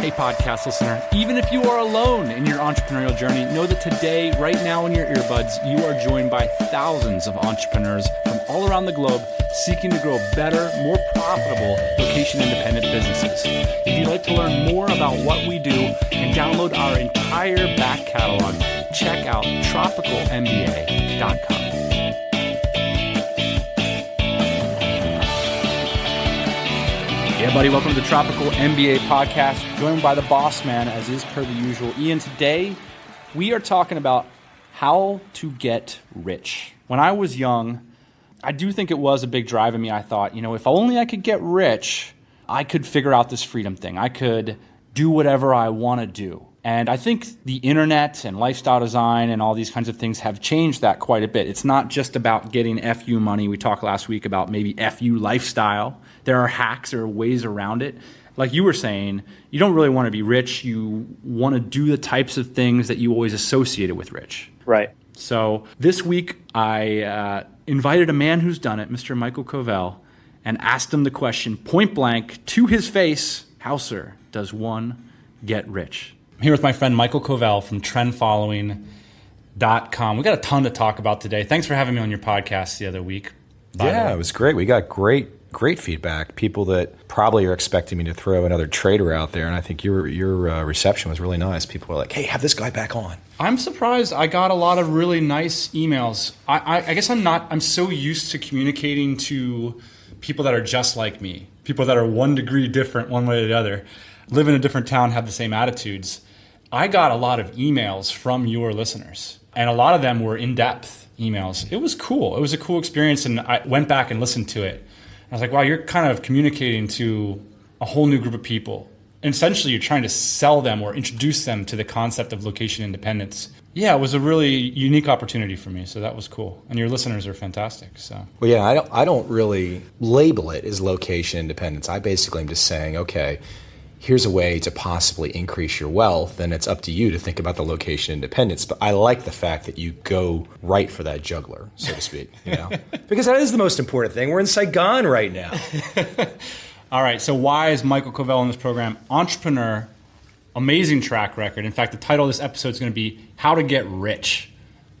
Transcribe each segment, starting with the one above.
Hey, podcast listener, even if you are alone in your entrepreneurial journey, know that today, right now in your earbuds, you are joined by thousands of entrepreneurs from all around the globe seeking to grow better, more profitable, location-independent businesses. If you'd like to learn more about what we do and download our entire back catalog, check out tropicalmba.com. Yeah, buddy, welcome to the Tropical MBA podcast, joined by the boss man, as is per the usual. Ian, today we are talking about how to get rich. When I was young, I do think it was a big drive in me. I thought, if only I could get rich, I could figure out this freedom thing. I could do whatever I want to do. And I think the internet and lifestyle design and all these kinds of things have changed that quite a bit. It's not just about getting FU money. We talked last week about maybe FU lifestyle. There are hacks or ways around it. Like you were saying, you don't really want to be rich. You want to do the types of things that you always associated with rich. Right. So this week, I invited a man who's done it, Mr. Michael Covel, and asked him the question point blank to his face, how, sir, does one get rich? I'm here with my friend Michael Covel from trendfollowing.com. We got a ton to talk about today. Thanks for having me on your podcast the other week. Yeah, it was great. We got great feedback. People that probably are expecting me to throw another trader out there, and I think your reception was really nice. People were like, "Hey, have this guy back on." I'm surprised. I got a lot of really nice emails. I guess I'm so used to communicating to people that are just like me, people that are 1 degree different one way or the other, live in a different town, have the same attitudes. I got a lot of emails from your listeners, and a lot of them were in-depth emails. It was cool. It was a cool experience, and I went back and listened to it. I was like, wow, you're kind of communicating to a whole new group of people. And essentially, you're trying to sell them or introduce them to the concept of location independence. Yeah, it was a really unique opportunity for me, so that was cool. And your listeners are fantastic. So, well, yeah, I don't really label it as location independence. I basically am just saying, okay, here's a way to possibly increase your wealth, and it's up to you to think about the location independence. But I like the fact that you go right for that juggler, so to speak, because that is the most important thing. We're in Saigon right now. All right, so why is Michael Covel in this program? Entrepreneur, amazing track record. In fact, the title of this episode is going to be How to Get Rich.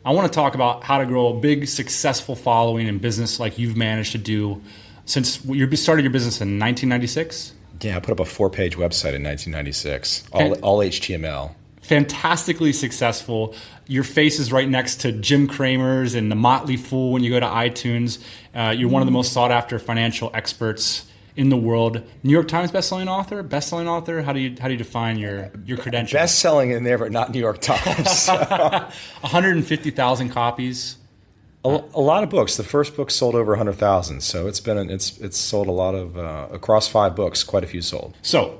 I want to talk about how to grow a big, successful following in business like you've managed to do since you started your business in 1996. Yeah, I put up a 4-page website in 1996, all HTML. Fantastically successful. Your face is right next to Jim Cramer's and The Motley Fool when you go to iTunes. You're one of the most sought-after financial experts in the world. New York Times bestselling author? Bestselling author? How do you define your credentials? Bestselling in there, but not New York Times. 150,000 copies. A lot of books. The first book sold over 100,000, so it's sold a lot of across 5 books, quite a few sold. So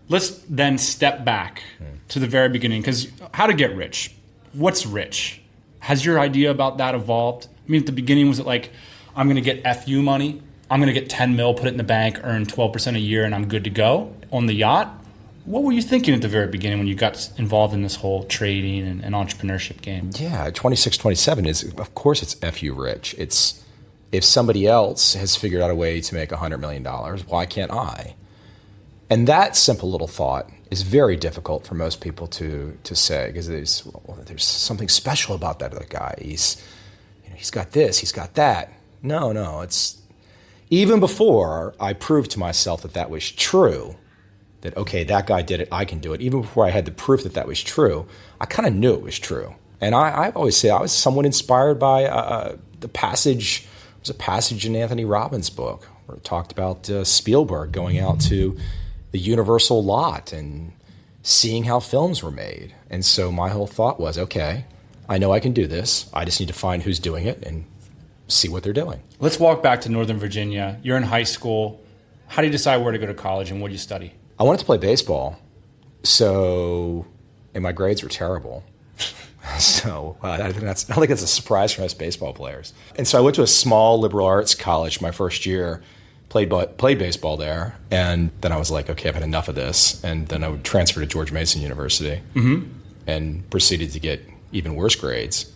let's then step back to the very beginning, because how to get rich? What's rich? Has your idea about that evolved? I mean, at the beginning, was it like, I'm going to get FU money, I'm going to get 10 mil, put it in the bank, earn 12% a year, and I'm good to go on the yacht? What were you thinking at the very beginning when you got involved in this whole trading and entrepreneurship game? Yeah, 26, 27 is, of course, it's FU rich. It's if somebody else has figured out a way to make $100 million, why can't I? And that simple little thought is very difficult for most people to say, because there's something special about that other guy. He's got this, he's got that. No, it's even before I proved to myself that was true. That, okay, that guy did it, I can do it. Even before I had the proof that was true, I kind of knew it was true. And I always say I was somewhat inspired by the passage. There was a passage in Anthony Robbins' book where it talked about Spielberg going out to the Universal lot and seeing how films were made. And so my whole thought was, okay, I know I can do this. I just need to find who's doing it and see what they're doing. Let's walk back to Northern Virginia. You're in high school. How do you decide where to go to college and what do you study? I wanted to play baseball, and my grades were terrible. So I don't think that's a surprise for most baseball players. And so I went to a small liberal arts college my first year, played baseball there, and then I was like, okay, I've had enough of this. And then I would transfer to George Mason University and proceeded to get even worse grades.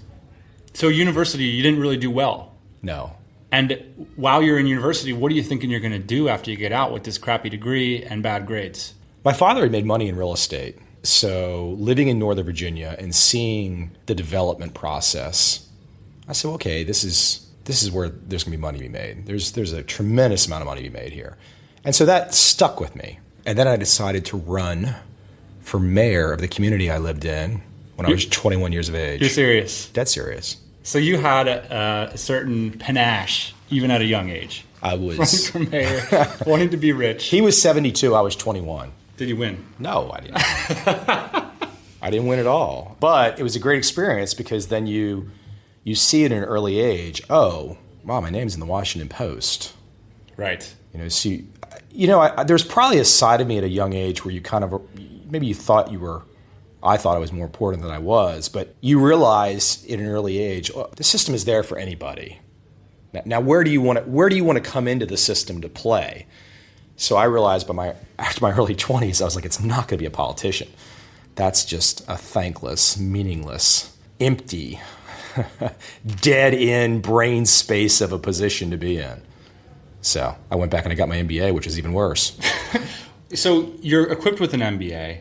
So university, you didn't really do well? No. And while you're in university, what are you thinking you're going to do after you get out with this crappy degree and bad grades? My father had made money in real estate. So living in Northern Virginia and seeing the development process, I said, okay, this is where there's going to be money to be made. There's a tremendous amount of money to be made here. And so that stuck with me. And then I decided to run for mayor of the community I lived in when I was 21 years of age. You're serious? Dead serious. So you had a certain panache even at a young age. I was. Running for mayor, wanting to be rich. He was 72, I was 21. Did you win? No, I didn't. I didn't win at all. But it was a great experience because then you see it at an early age. Oh, wow, my name's in the Washington Post. Right. There's probably a side of me at a young age where you kind of, maybe you thought you were, I thought I was more important than I was, but you realize at an early age, oh, the system is there for anybody. Now, where do you want to come into the system to play? So I realized after my early 20s, I was like, it's not going to be a politician. That's just a thankless, meaningless, empty, dead-end brain space of a position to be in. So I went back and I got my MBA, which is even worse. So you're equipped with an MBA.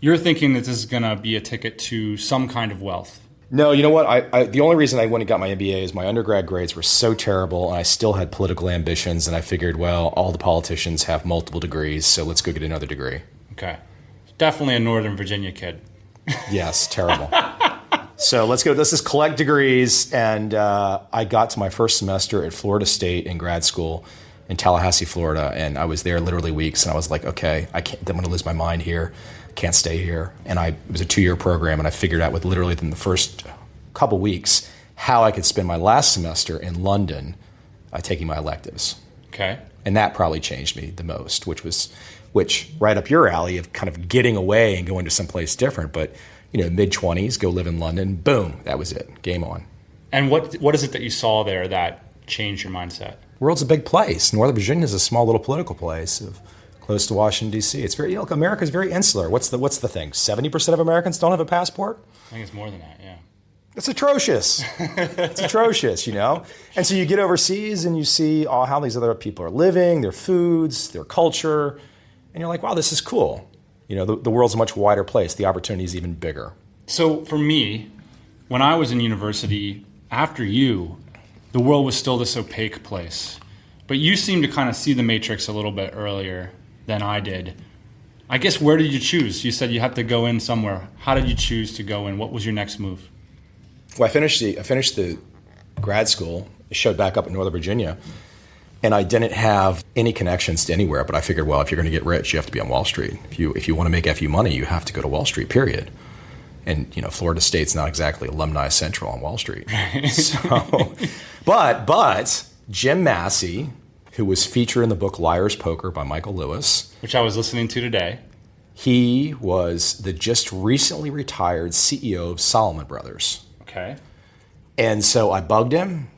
You're thinking that this is going to be a ticket to some kind of wealth. No, you know what? The only reason I went and got my MBA is my undergrad grades were so terrible, and I still had political ambitions, and I figured, well, all the politicians have multiple degrees, so let's go get another degree. Okay. Definitely a Northern Virginia kid. Yes, terrible. So let's just collect degrees, and I got to my first semester at Florida State in grad school in Tallahassee, Florida, and I was there literally weeks, and I was like, okay, I'm going to lose my mind here. Can't stay here. And it was a 2-year program, and I figured out within the first couple weeks how I could spend my last semester in London taking my electives. Okay. And that probably changed me the most, which right up your alley of kind of getting away and going to someplace different. But, mid-20s, go live in London, boom, that was it. Game on. And what is it that you saw there that changed your mindset? The world's a big place. Northern Virginia is a small little political place close to Washington, D.C. It's very, America's very insular. What's the thing? 70% of Americans don't have a passport? I think it's more than that, yeah. It's atrocious. It's atrocious, And so you get overseas and you see how these other people are living, their foods, their culture, and you're like, wow, this is cool. The world's a much wider place. The opportunity is even bigger. So for me, when I was in university, after you, the world was still this opaque place. But you seem to kind of see the matrix a little bit earlier than I did. I guess, where did you choose? You said you had to go in somewhere. How did you choose to go in? What was your next move? Well, I finished the grad school, showed back up in Northern Virginia, and I didn't have any connections to anywhere, but I figured, well, if you're going to get rich, you have to be on Wall Street. If you want to make FU money, you have to go to Wall Street, period. And, Florida State's not exactly alumni central on Wall Street. So, but Jim Massey, who was featured in the book Liar's Poker by Michael Lewis. Which I was listening to today. He was the just recently retired CEO of Salomon Brothers. Okay. And so I bugged him.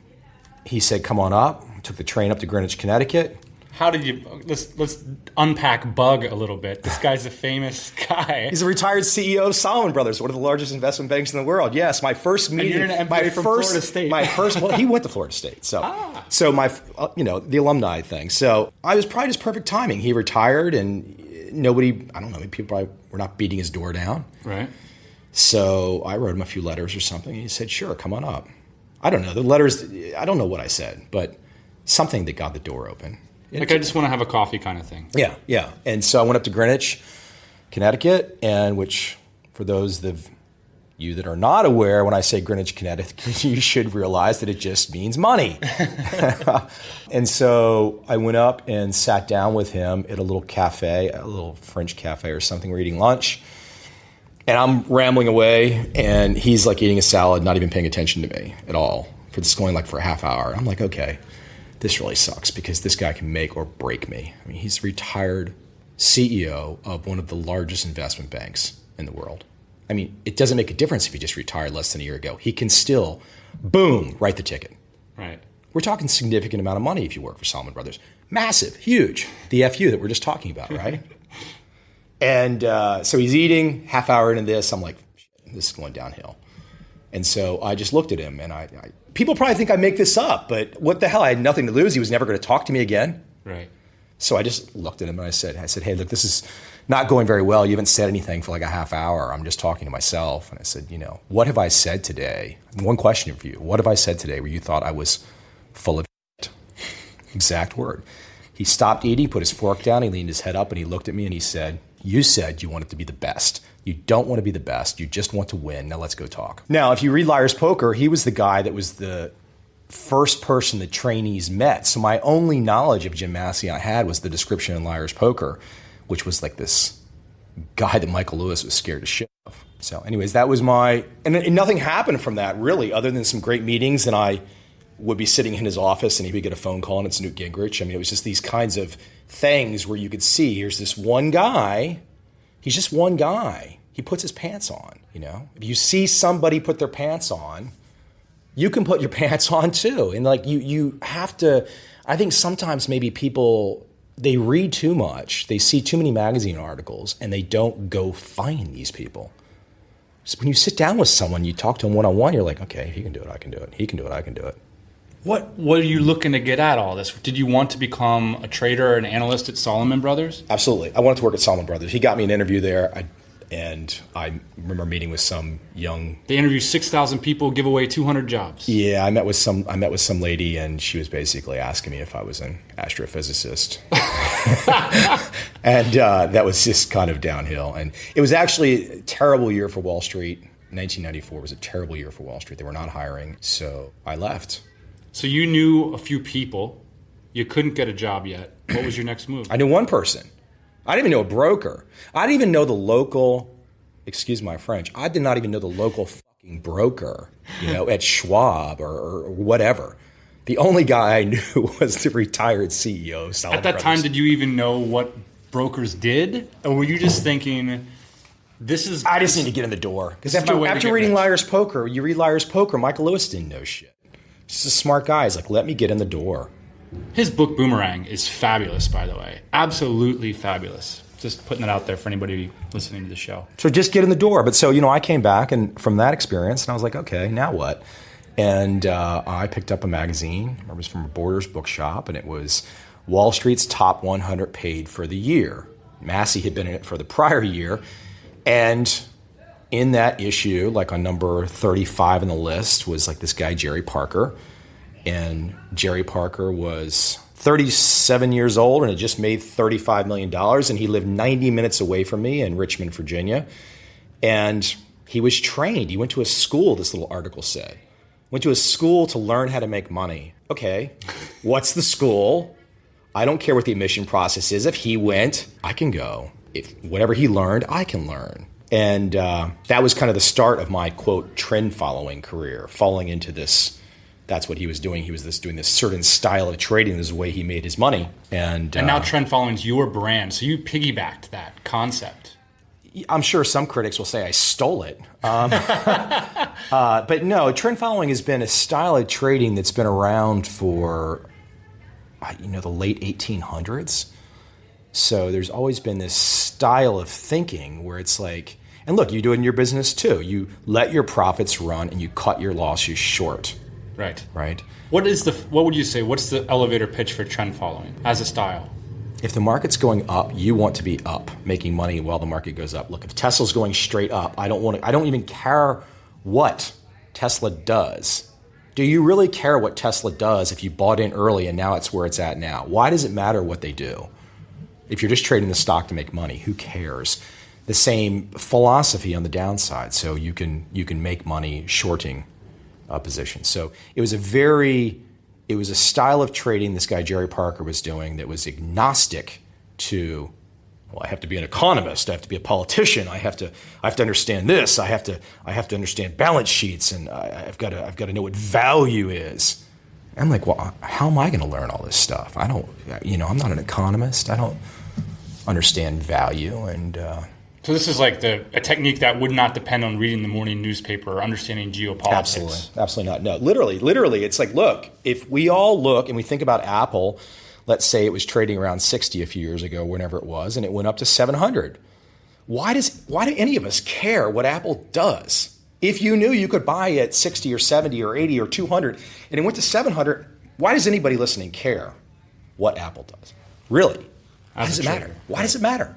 He said, come on up. I took the train up to Greenwich, Connecticut. How did you, let's unpack bug a little bit. This guy's a famous guy. He's a retired CEO of Salomon Brothers, one of the largest investment banks in the world. Yes, my first meeting. And you're an MBA from Florida State. Well, he went to Florida State. So the alumni thing. So I was probably just perfect timing. He retired and people probably were not beating his door down. Right. So I wrote him a few letters or something. And he said, sure, come on up. I don't know. The letters, I don't know what I said, but something that got the door open. I just want to have a coffee kind of thing. Yeah. And so I went up to Greenwich, Connecticut, and which, for those of you that are not aware, when I say Greenwich, Connecticut, you should realize that it just means money. And so I went up and sat down with him at a little cafe, a little French cafe or something. We're eating lunch. And I'm rambling away, and he's like eating a salad, not even paying attention to me at all. It's going like for a half hour. I'm like, okay. This really sucks because this guy can make or break me. I mean, he's retired CEO of one of the largest investment banks in the world. I mean, it doesn't make a difference if he just retired less than a year ago. He can still, boom, write the ticket. Right. We're talking significant amount of money if you work for Salomon Brothers. Massive, huge. The FU that we're just talking about, right? And so he's eating, half hour into this. I'm like, this is going downhill. And so I just looked at him, and people probably think I make this up, but what the hell? I had nothing to lose. He was never going to talk to me again. Right. So I just looked at him and I said, hey, look, this is not going very well. You haven't said anything for like a half hour. I'm just talking to myself. And I said, what have I said today? One question for you. What have I said today where you thought I was full of shit? Exact word. He stopped eating, put his fork down, he leaned his head up and he looked at me and he said, you said you wanted to be the best. You don't want to be the best. You just want to win. Now let's go talk. Now, if you read Liar's Poker, he was the guy that was the first person the trainees met. So my only knowledge of Jim Massey I had was the description in Liar's Poker, which was like this guy that Michael Lewis was scared to shit of. So anyways, that was and nothing happened from that really, other than some great meetings. And I would be sitting in his office and he would get a phone call and it's Newt Gingrich. I mean, it was just these kinds of things where you could see here's this one guy. He's just one guy. He puts his pants on, If you see somebody put their pants on, you can put your pants on too. And like you have to, I think sometimes maybe people, they read too much. They see too many magazine articles and they don't go find these people. So when you sit down with someone, you talk to them one-on-one, you're like, okay, he can do it, I can do it. He can do it, I can do it. What are you looking to get at all this? Did you want to become a trader or an analyst at Salomon Brothers? Absolutely. I wanted to work at Salomon Brothers. He got me an interview there. I remember meeting with some young. They interview 6,000 people, give away 200 jobs. Yeah, I met with some lady, and she was basically asking me if I was an astrophysicist, and that was just kind of downhill. And it was actually a terrible year for Wall Street. 1994 was a terrible year for Wall Street. They were not hiring, so I left. So you knew a few people. You couldn't get a job yet. What was your next move? I knew one person. I didn't even know a broker. I didn't even know the local, excuse my French, I did not even know the local fucking broker, at Schwab or whatever. The only guy I knew was the retired CEO of Salomon At that Brothers. time, did you even know what brokers did? Or were you just thinking, I just need to get in the door. Because after reading Liar's Poker, you read Liar's Poker, Michael Lewis didn't know shit. He's a smart guy. He's like, let me get in the door. His book, Boomerang, is fabulous, by the way. Absolutely fabulous. Just putting it out there for anybody listening to the show. So just get in the door. But so, I came back and from that experience, and I was like, okay, now what? And I picked up a magazine. It was from a Borders bookshop, and it was Wall Street's Top 100 Paid for the Year. Massey had been in it for the prior year. And in that issue, like on number 35 on the list, was like this guy, Jerry Parker. And Jerry Parker was 37 years old and had just made $35 million. And he lived 90 minutes away from me in Richmond, Virginia. And he was trained. He went to a school, this little article said. Went to a school to learn how to make money. Okay, what's the school? I don't care what the admission process is. If he went, I can go. If whatever he learned, I can learn. And that was kind of the start of my, quote, trend following career, falling into this. That's what he was doing. He was doing this certain style of trading. This is the way he made his money. And now trend following is your brand. So you piggybacked that concept. I'm sure some critics will say I stole it. But no, trend following has been a style of trading that's been around for, the late 1800s. So there's always been this style of thinking where it's like, and look, you do it in your business too. You let your profits run and you cut your losses short. Right. What would you say? What's the elevator pitch for trend following as a style? If the market's going up, you want to be up, making money while the market goes up. Look, if Tesla's going straight up, I don't even care what Tesla does. Do you really care what Tesla does if you bought in early and now it's where it's at now? Why does it matter what they do? If you're just trading the stock to make money, who cares? The same philosophy on the downside. So you can make money shorting a position. So it was a style of trading this guy Jerry Parker was doing that was agnostic to, well, I have to be an economist, I have to be a politician, I have to understand this, I have to understand balance sheets, and I've got to know what value is. I'm like, well, how am I going to learn all this stuff? I'm not an economist. I don't understand value. And so this is like a technique that would not depend on reading the morning newspaper or understanding geopolitics. Absolutely not. No, literally, it's like, look, if we all look and we think about Apple, let's say it was trading around 60 a few years ago, whenever it was, and it went up to 700. Why do any of us care what Apple does? If you knew you could buy at 60 or 70 or 80 or 200 and it went to 700, why does anybody listening care what Apple does? Really? Why does it matter? Why does it matter?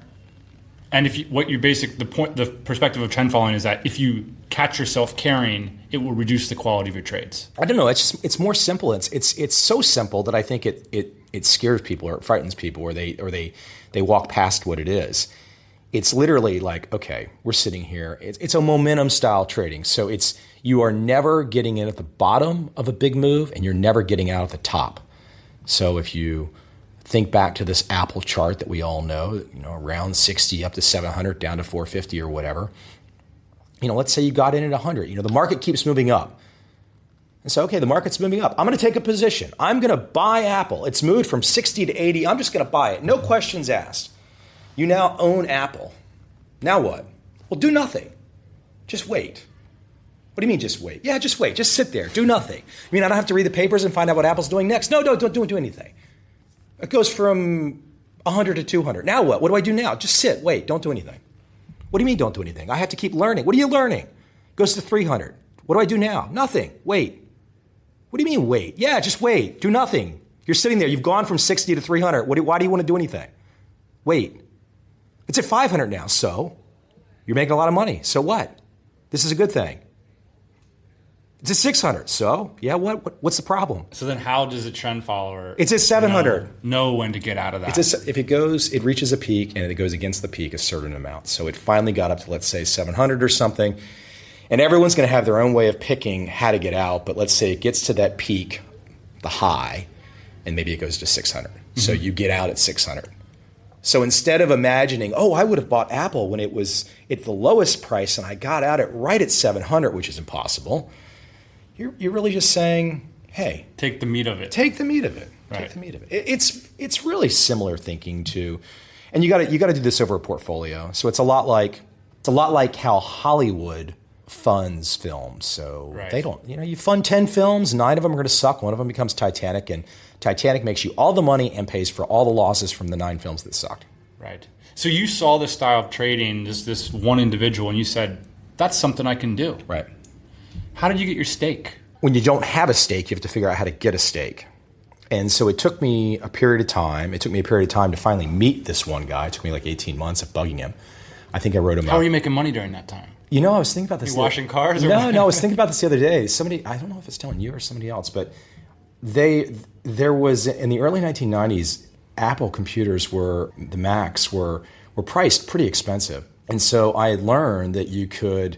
And if you, the perspective of trend following is that if you catch yourself carrying, it will reduce the quality of your trades. I don't know. It's more simple. It's so simple that I think it scares people or it frightens people or they walk past what it is. It's literally like, okay, we're sitting here. It's a momentum style trading. So you are never getting in at the bottom of a big move and you're never getting out at the top. So if you think back to this Apple chart that we all know, around 60 up to 700 down to 450 or whatever. Let's say you got in at 100. The market keeps moving up. And so, okay, the market's moving up. I'm going to take a position. I'm going to buy Apple. It's moved from 60 to 80. I'm just going to buy it. No questions asked. You now own Apple. Now what? Well, do nothing. Just wait. What do you mean just wait? Yeah, just wait. Just sit there. Do nothing. I don't have to read the papers and find out what Apple's doing next? No, don't do anything. It goes from 100 to 200. Now what? What do I do now? Just sit, wait, don't do anything. What do you mean don't do anything? I have to keep learning. What are you learning? It goes to 300. What do I do now? Nothing. Wait. What do you mean wait? Yeah, just wait. Do nothing. You're sitting there. You've gone from 60 to 300. Why do you want to do anything? Wait. It's at 500 now, so you're making a lot of money. So what? This is a good thing. It's at 600. So, yeah, what's the problem? So then how does a trend follower... It's at 700. Know when to get out of that? If it reaches a peak and it goes against the peak a certain amount. So it finally got up to, let's say, 700 or something. And everyone's going to have their own way of picking how to get out. But let's say it gets to that peak, the high, and maybe it goes to 600. Mm-hmm. So you get out at 600. So instead of imagining, I would have bought Apple when it was at the lowest price and I got out right at 700, which is impossible... You're really just saying, hey, take the meat of it. Take the meat of it. Right. Take the meat of it. It's really similar thinking to, and you got to do this over a portfolio. So it's a lot like how Hollywood funds films. So They don't, you fund 10 films, 9 of them are going to suck. One of them becomes Titanic, and Titanic makes you all the money and pays for all the losses from the 9 films that sucked. Right. So you saw this style of trading, this one individual, and you said, that's something I can do. Right. How did you get your stake? When you don't have a stake, you have to figure out how to get a stake. And so it took me a period of time. It took me a period of time to finally meet this one guy. It took me like 18 months of bugging him. I think I wrote him How were you making money during that time? I was thinking about this. You washing cars? No, I was thinking about this the other day. Somebody, I don't know if it's telling you or somebody else, but there was, in the early 1990s, Apple computers the Macs were priced pretty expensive. And so I had learned that you could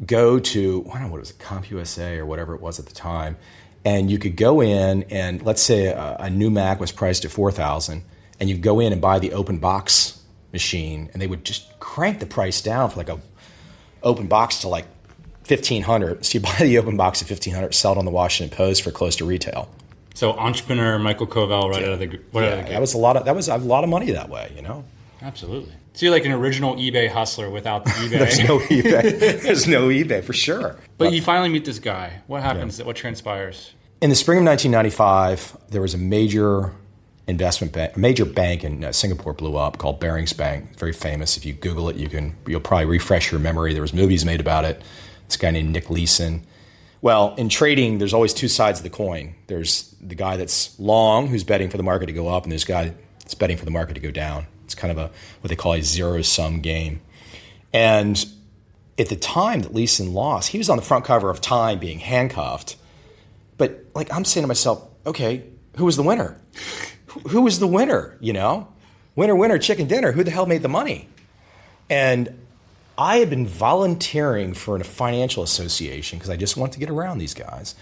go to, I don't know what it was, CompUSA or whatever it was at the time, and you could go in and let's say a new Mac was priced at $4,000, and you go in and buy the open box machine, and they would just crank the price down for like a open box to like $1,500. So you buy the open box at $1,500, sell it on the Washington Post for close to retail. So entrepreneur Michael Covel out of the gate. That was a lot of money that way, Absolutely. So you're like an original eBay hustler without the eBay. There's no eBay. There's no eBay for sure. But you finally meet this guy. What happens? Yeah. What transpires? In the spring of 1995, there was a major investment bank, a major bank in Singapore blew up called Barings Bank. Very famous. If you Google it, you'll probably refresh your memory. There was movies made about it. This guy named Nick Leeson. Well, in trading, there's always two sides of the coin. There's the guy that's long, who's betting for the market to go up, and there's a guy that's betting for the market to go down. It's kind of what they call a zero-sum game. And at the time that Leeson lost, he was on the front cover of Time being handcuffed. But I'm saying to myself, okay, who was the winner? Who was the winner, Winner, winner, chicken dinner. Who the hell made the money? And I had been volunteering for a financial association because I just wanted to get around these guys.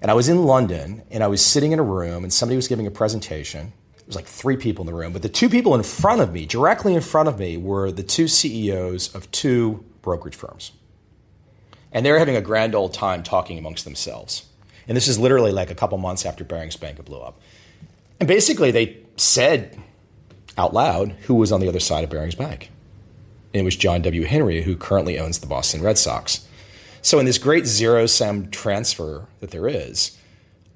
And I was in London, and I was sitting in a room, and somebody was giving a presentation. There was like 3 people in the room, but the 2 people in front of me, directly in front of me, were the 2 CEOs of 2 brokerage firms. And they were having a grand old time talking amongst themselves. And this is literally like a couple months after Barings Bank blew up. And basically they said out loud who was on the other side of Barings Bank. And it was John W. Henry, who currently owns the Boston Red Sox. So in this great zero-sum transfer that there is,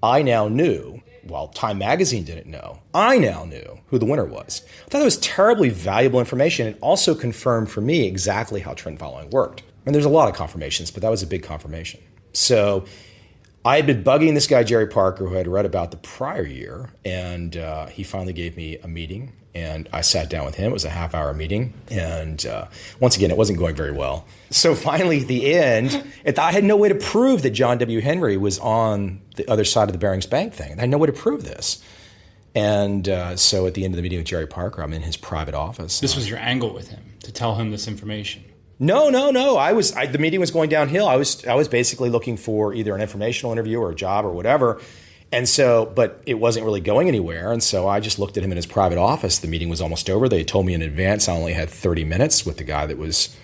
I now knew, while Time Magazine didn't know, I now knew who the winner was. I thought that was terribly valuable information. It also confirmed for me exactly how trend following worked. And there's a lot of confirmations, but that was a big confirmation. So I had been bugging this guy, Jerry Parker, who I had read about the prior year, and he finally gave me a meeting. And I sat down with him. It was a half-hour meeting. And once again, it wasn't going very well. So finally, at the end, I had no way to prove that John W. Henry was on the other side of the Barings Bank thing. I had no way to prove this. And so at the end of the meeting with Jerry Parker, I'm in his private office. This was your angle with him, to tell him this information. No. The meeting was going downhill. I was basically looking for either an informational interview or a job or whatever. And so, but it wasn't really going anywhere. And so I just looked at him in his private office. The meeting was almost over. They told me in advance I only had 30 minutes with the guy that was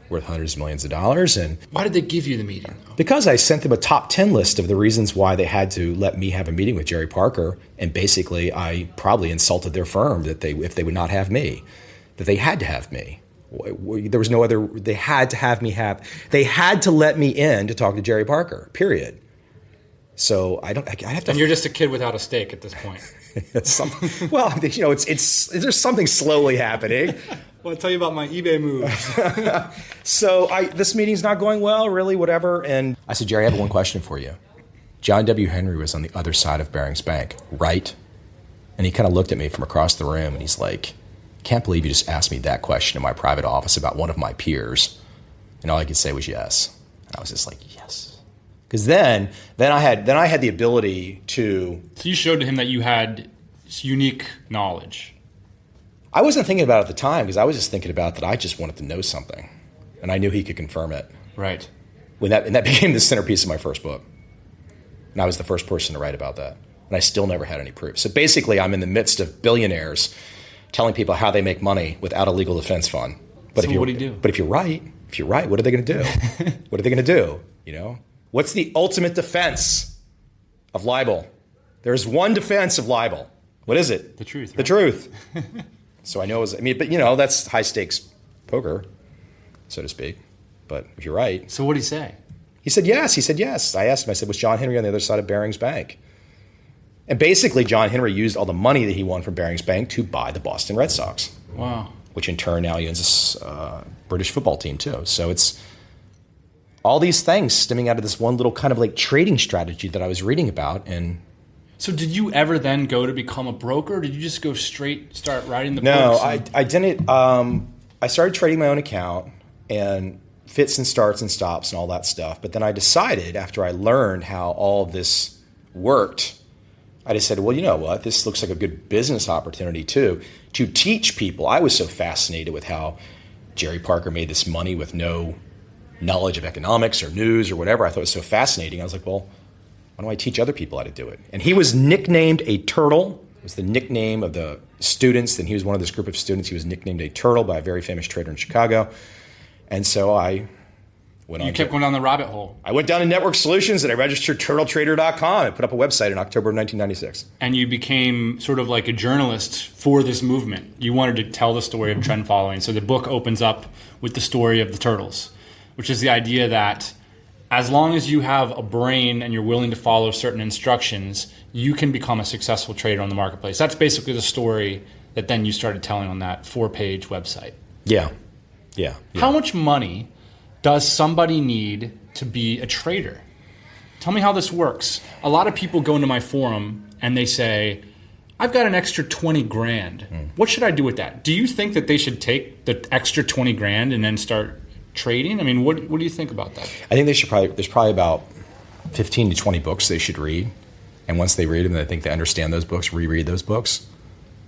worth hundreds of millions of dollars. And why did they give you the meeting, though? Because I sent them a top 10 list of the reasons why they had to let me have a meeting with Jerry Parker. And basically, I probably insulted their firm that if they would not have me, that they had to have me. There was no other, they had to let me in to talk to Jerry Parker, period. So I have to. And you're just a kid without a stake at this point. There's something slowly happening. Well, I'll tell you about my eBay moves. So this meeting's not going well, really, whatever. And I said, Jerry, I have one question for you. John W. Henry was on the other side of Barings Bank, right? And he kind of looked at me from across the room, and he's like, can't believe you just asked me that question in my private office about one of my peers. And all I could say was yes. And I was just like, yes. Because then I had the ability to. So you showed to him that you had unique knowledge. I wasn't thinking about it at the time because I was just thinking about that I just wanted to know something, and I knew he could confirm it. Right. And that became the centerpiece of my first book, and I was the first person to write about that, and I still never had any proof. So basically, I'm in the midst of billionaires telling people how they make money without a legal defense fund. But so what do you do? But if you're right, what are they going to do? What are they going to do? You know. What's the ultimate defense of libel? There's one defense of libel. What is it? The truth. Right? The truth. So I know that's high stakes poker, so to speak. But if you're right. So what did he say? He said yes. I asked him, I said, was John Henry on the other side of Barings Bank? And basically, John Henry used all the money that he won from Barings Bank to buy the Boston Red Sox. Wow. Which in turn now owns a British football team, too. So it's all these things stemming out of this one little kind of like trading strategy that I was reading about. And so did you ever then go to become a broker, or did you just go straight start writing the books? No, I didn't. I started trading my own account and fits and starts and stops and all that stuff. But then I decided, after I learned how all of this worked, I just said, well, you know what? This looks like a good business opportunity, too, to teach people. I was so fascinated with how Jerry Parker made this money with no knowledge of economics or news or whatever. I thought it was so fascinating. I was like, well, why don't I teach other people how to do it? And he was nicknamed a turtle. It was the nickname of the students. And he was one of this group of students. He was nicknamed a turtle by a very famous trader in Chicago. And so I went on. You kept going down the rabbit hole. I went down to Network Solutions and I registered turtletrader.com and put up a website in October of 1996. And you became sort of like a journalist for this movement. You wanted to tell the story of trend following. So the book opens up with the story of the turtles, which is the idea that as long as you have a brain and you're willing to follow certain instructions, you can become a successful trader on the marketplace. That's basically the story that then you started telling on that 4-page website. Yeah. How much money does somebody need to be a trader? Tell me how this works. A lot of people go into my forum and they say, I've got an extra 20 grand. What should I do with that? Do you think that they should take the extra 20 grand and then start trading? I mean, what do you think about that? I think there's probably about 15 to 20 books they should read. And once they read them, I think they understand those books, reread those books,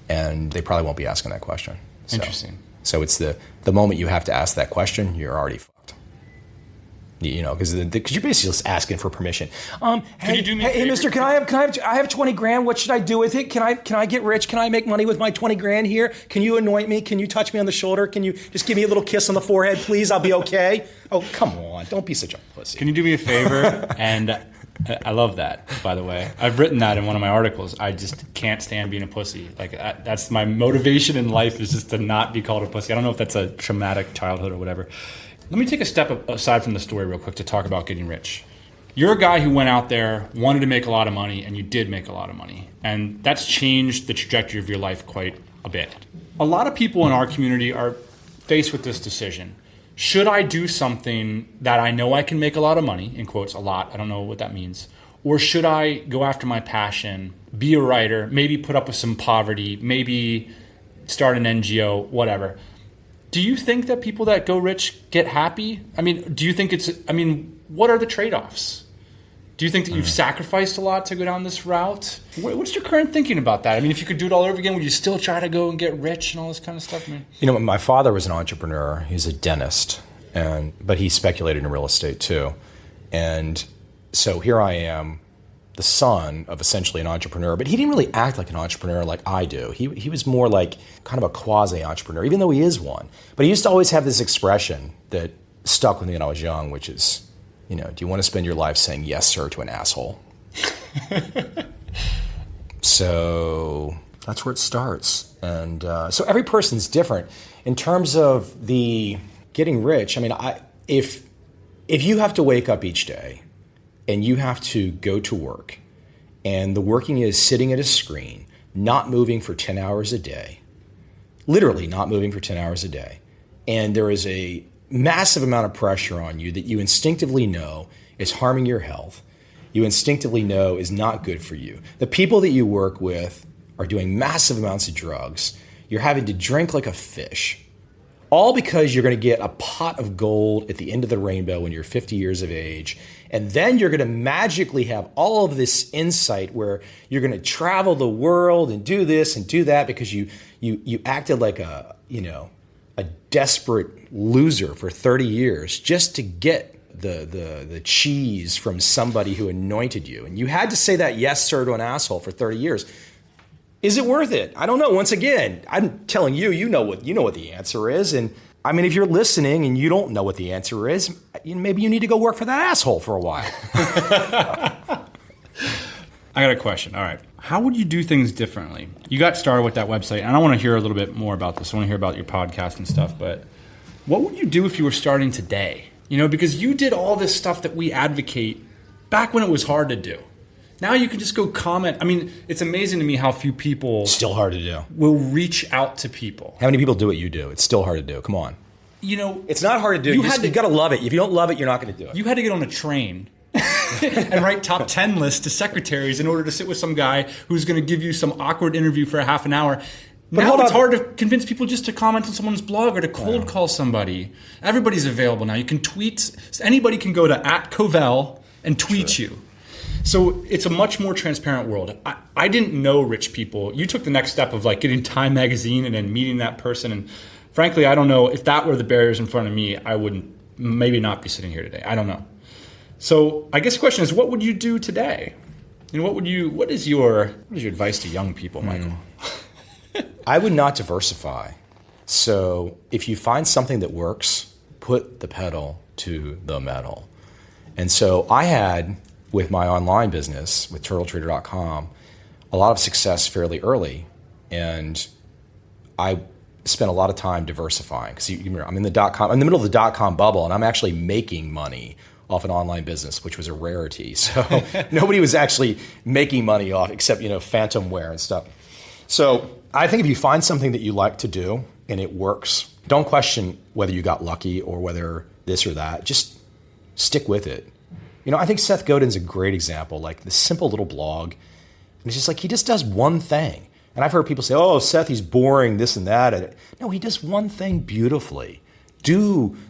and they probably won't be asking that question. Interesting. So it's the moment you have to ask that question, you're already fucked. You know, because you're basically just asking for permission. Can you do me a favor? Hey, mister, I have 20 grand. What should I do with it? Can I get rich? Can I make money with my 20 grand here? Can you anoint me? Can you touch me on the shoulder? Can you just give me a little kiss on the forehead, please? I'll be okay. Oh, come on. Don't be such a pussy. Can you do me a favor? And I love that, by the way. I've written that in one of my articles. I just can't stand being a pussy. Like that's my motivation in life, is just to not be called a pussy. I don't know if that's a traumatic childhood or whatever. Let me take a step aside from the story real quick to talk about getting rich. You're a guy who went out there, wanted to make a lot of money, and you did make a lot of money. And that's changed the trajectory of your life quite a bit. A lot of people in our community are faced with this decision. Should I do something that I know I can make a lot of money, in quotes, a lot, I don't know what that means, or should I go after my passion, be a writer, maybe put up with some poverty, maybe start an NGO, whatever. Do you think that people that go rich get happy? I mean, do you think what are the trade-offs? Do you think that you've sacrificed a lot to go down this route? What's your current thinking about that? I mean, if you could do it all over again, would you still try to go and get rich and all this kind of stuff? My father was an entrepreneur. He's a dentist, but he speculated in real estate too. And so here I am, the son of essentially an entrepreneur, but he didn't really act like an entrepreneur like I do. He was more like kind of a quasi-entrepreneur, even though he is one. But he used to always have this expression that stuck with me when I was young, which is, do you want to spend your life saying yes, sir, to an asshole? So that's where it starts. And so every person's different. In terms of the getting rich, I mean, if you have to wake up each day and you have to go to work, and the working is sitting at a screen, not moving for 10 hours a day, literally not moving for 10 hours a day, and there is a massive amount of pressure on you that you instinctively know is harming your health, you instinctively know is not good for you. The people that you work with are doing massive amounts of drugs. You're having to drink like a fish, all because you're going to get a pot of gold at the end of the rainbow when you're 50 years of age. And then you're going to magically have all of this insight where you're going to travel the world and do this and do that because you acted like a desperate loser for 30 years just to get the cheese from somebody who anointed you. And you had to say that yes, sir, to an asshole for 30 years. Is it worth it? I don't know. Once again, I'm telling you, you know what the answer is. And I mean, if you're listening and you don't know what the answer is, maybe you need to go work for that asshole for a while. I got a question. All right. How would you do things differently? You got started with that website, and I want to hear a little bit more about this. I want to hear about your podcast and stuff, but what would you do if you were starting today? Because you did all this stuff that we advocate back when it was hard to do. Now you can just go comment. I mean, it's amazing to me how few people still hard to do will reach out to people. How many people do what you do? It's still hard to do. Come on. It's not hard to do. You got to love it. If you don't love it, you're not going to do it. You had to get on a train and write top 10 lists to secretaries in order to sit with some guy who's going to give you some awkward interview for a half an hour. But now it's hard to convince people just to comment on someone's blog or to cold call somebody. Everybody's available now. You can tweet. Anybody can go to @Covel and tweet you. So it's a much more transparent world. I didn't know rich people. You took the next step of like getting Time Magazine and then meeting that person. And frankly, I don't know if that were the barriers in front of me, I would maybe not be sitting here today. I don't know. So I guess the question is, what would you do today? What is your advice to young people, Michael? I would not diversify. So if you find something that works, put the pedal to the metal. And so I had, with my online business, with turtletrader.com, a lot of success fairly early. And I spent a lot of time diversifying because I'm in the middle of the dot-com bubble, and I'm actually making money off an online business, which was a rarity. So nobody was actually making money off except, phantom wear and stuff. So I think if you find something that you like to do and it works, don't question whether you got lucky or whether this or that. Just stick with it. I think Seth Godin's a great example, like this simple little blog. And it's just like he just does one thing. And I've heard people say, oh, Seth, he's boring, this and that. No, he does one thing beautifully.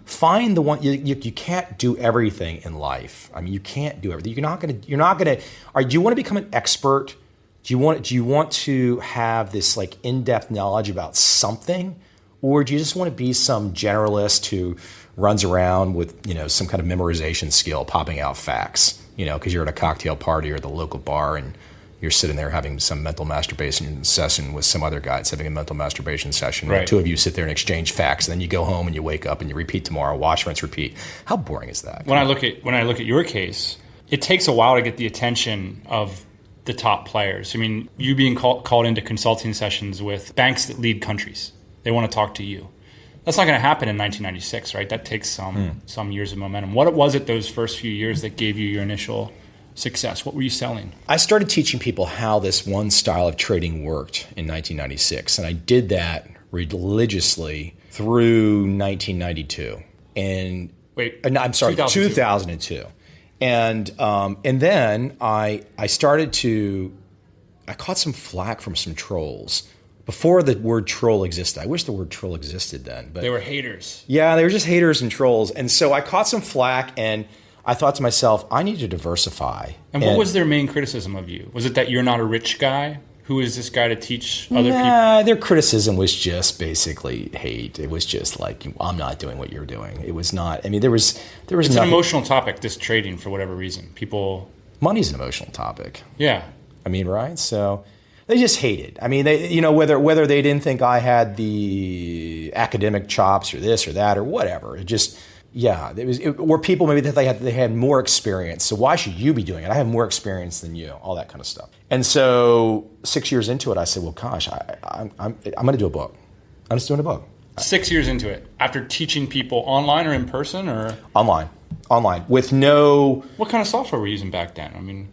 Find the one. You can't do everything in life. I mean, you can't do everything. You're not gonna. Do you want to become an expert? Do you want to have this like in-depth knowledge about something, or do you just want to be some generalist who runs around with some kind of memorization skill, popping out facts? Because you're at a cocktail party or the local bar and you're sitting there having some mental masturbation session with some other guy that's having a mental masturbation session. Right. And the two of you sit there and exchange facts, and then you go home and you wake up and you repeat tomorrow, wash, rinse, repeat. How boring is that? When I look at your case, it takes a while to get the attention of the top players. I mean, you being called into consulting sessions with banks that lead countries. They want to talk to you. That's not going to happen in 1996, right? That takes some years of momentum. What was it those first few years that gave you your initial success? What were you selling? I started teaching people how this one style of trading worked in 1996, and I did that religiously through 1992. I'm sorry, 2002. And then I caught some flack from some trolls before the word troll existed. I wish the word troll existed then. But They were haters. yeah, they were just haters and trolls. And so I caught some flack, and I thought to myself, I need to diversify. And what was their main criticism of you? Was it that you're not a rich guy? Who is this guy to teach other people? Their criticism was just basically hate. It was just like, I'm not doing what you're doing. It was not. I mean, there was It's nothing. an emotional topic, this trading, for whatever reason. People. Money's an emotional topic. Yeah. I mean, right? So they just hated. I mean, they, whether they didn't think I had the academic chops or this or that or whatever. It just, or people maybe that they had more experience. So why should you be doing it? I have more experience than you. All that kind of stuff. And so 6 years into it, I said, well, gosh, I'm going to do a book. I'm just doing a book. 6 years into it, after teaching people online or in person, or Online with no. what kind of software were you using back then? I mean,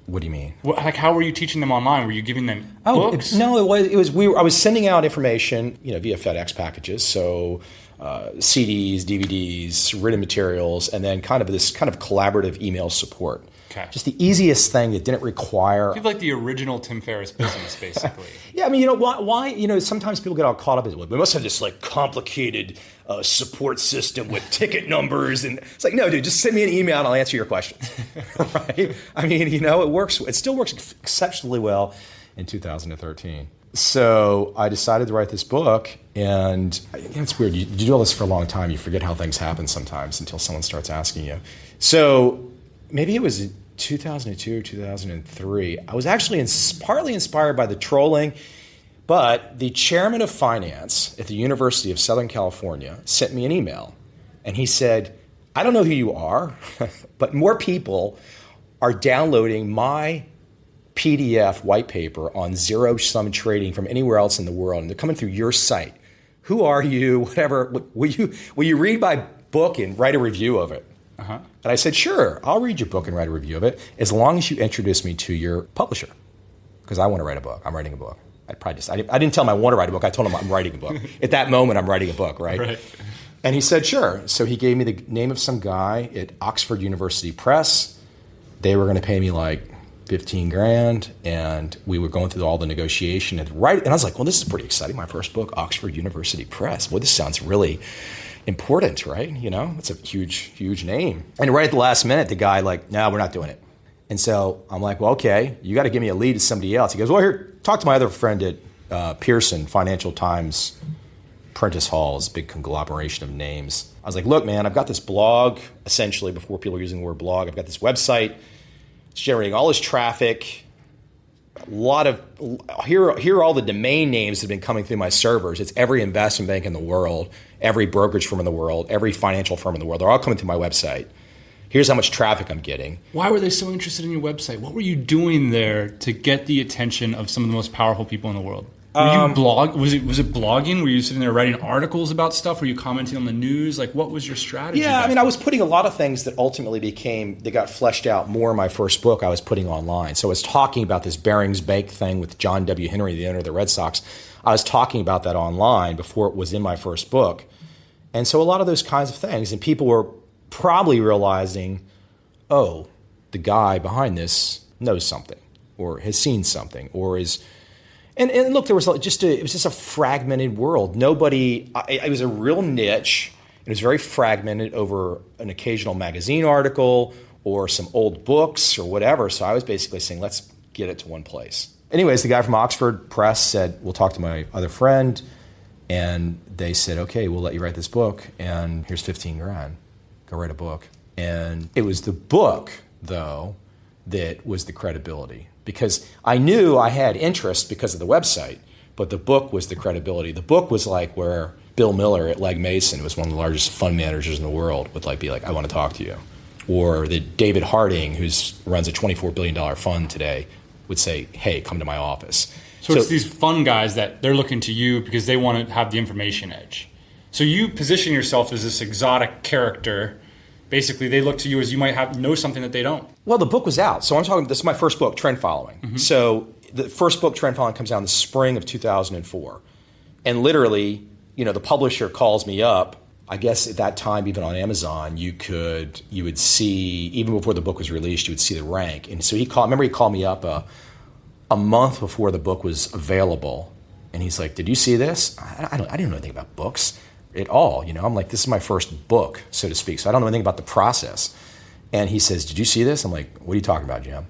What do you mean? how were you teaching them online? Were you giving them books? I was sending out information, via FedEx packages. So CDs, DVDs, written materials, and then kind of collaborative email support. Okay. Just the easiest thing that didn't require. You have like the original Tim Ferriss business, basically. Yeah, I mean, why sometimes people get all caught up in it. We must have this like complicated support system with ticket numbers, and it's like, no, dude, just send me an email and I'll answer your questions. Right? I mean, it works. It still works exceptionally well in 2013. So I decided to write this book, and it's weird. You do all this for a long time, you forget how things happen sometimes until someone starts asking you. So maybe it was 2002 or 2003. I was actually partly inspired by the trolling, but the chairman of finance at the University of Southern California sent me an email, and he said, I don't know who you are, but more people are downloading my PDF white paper on zero-sum trading from anywhere else in the world, and they're coming through your site. Who are you? Whatever. Will you read my book and write a review of it? Uh-huh. And I said, sure, I'll read your book and write a review of it as long as you introduce me to your publisher, because I want to write a book. I'm writing a book. I didn't tell him I want to write a book. I told him I'm writing a book. At that moment, I'm writing a book, right? Right. And he said, sure. So he gave me the name of some guy at Oxford University Press. They were going to pay me like $15,000, and we were going through all the negotiation. And I was like, well, this is pretty exciting. My first book, Oxford University Press. Well, this sounds really important, right? It's a huge, huge name. And right at the last minute, the guy no, we're not doing it. And so I'm like, well, okay, you got to give me a lead to somebody else. He goes, well, here, talk to my other friend at Pearson, Financial Times, Prentice Hall's big conglomeration of names. I was like, look, man, I've got this blog, essentially, before people were using the word blog. I've got this website. It's generating all this traffic. Here are all the domain names that have been coming through my servers. It's every investment bank in the world, every brokerage firm in the world, every financial firm in the world. They're all coming through my website. Here's how much traffic I'm getting. Why were they so interested in your website? What were you doing there to get the attention of some of the most powerful people in the world? Were you Was it blogging? Were you sitting there writing articles about stuff? Were you commenting on the news? What was your strategy? Yeah, I mean, I was putting a lot of things that ultimately they got fleshed out more in my first book. I was putting online. So I was talking about this Barings Bank thing with John W. Henry, the owner of the Red Sox. I was talking about that online before it was in my first book. And so a lot of those kinds of things. And people were probably realizing, oh, the guy behind this knows something or has seen something or is... And look, it was just a fragmented world. It was a real niche. It was very fragmented over an occasional magazine article or some old books or whatever. So I was basically saying, let's get it to one place. Anyways, the guy from Oxford Press said, we'll talk to my other friend. And they said, okay, we'll let you write this book. And here's $15,000. Go write a book. And it was the book, though, that was the credibility. Because I knew I had interest because of the website, but the book was the credibility. The book was like where Bill Miller at Legg Mason, who was one of the largest fund managers in the world, would be like, I want to talk to you. Or that David Harding, who runs a $24 billion fund today, would say, hey, come to my office. So it's these fund guys that they're looking to you because they want to have the information edge. So you position yourself as this exotic character. Basically, they look to you as you might know something that they don't. Well, the book was out. So this is my first book, Trend Following. Mm-hmm. So the first book, Trend Following, comes out in the spring of 2004. And literally, the publisher calls me up. I guess at that time, even on Amazon, you would see, even before the book was released, you would see the rank. And so he called me up a month before the book was available. And he's like, did you see this? I didn't know anything about books at all. I'm like, this is my first book, so to speak. So I don't know anything about the process. And he says, did you see this? I'm like, what are you talking about, Jim?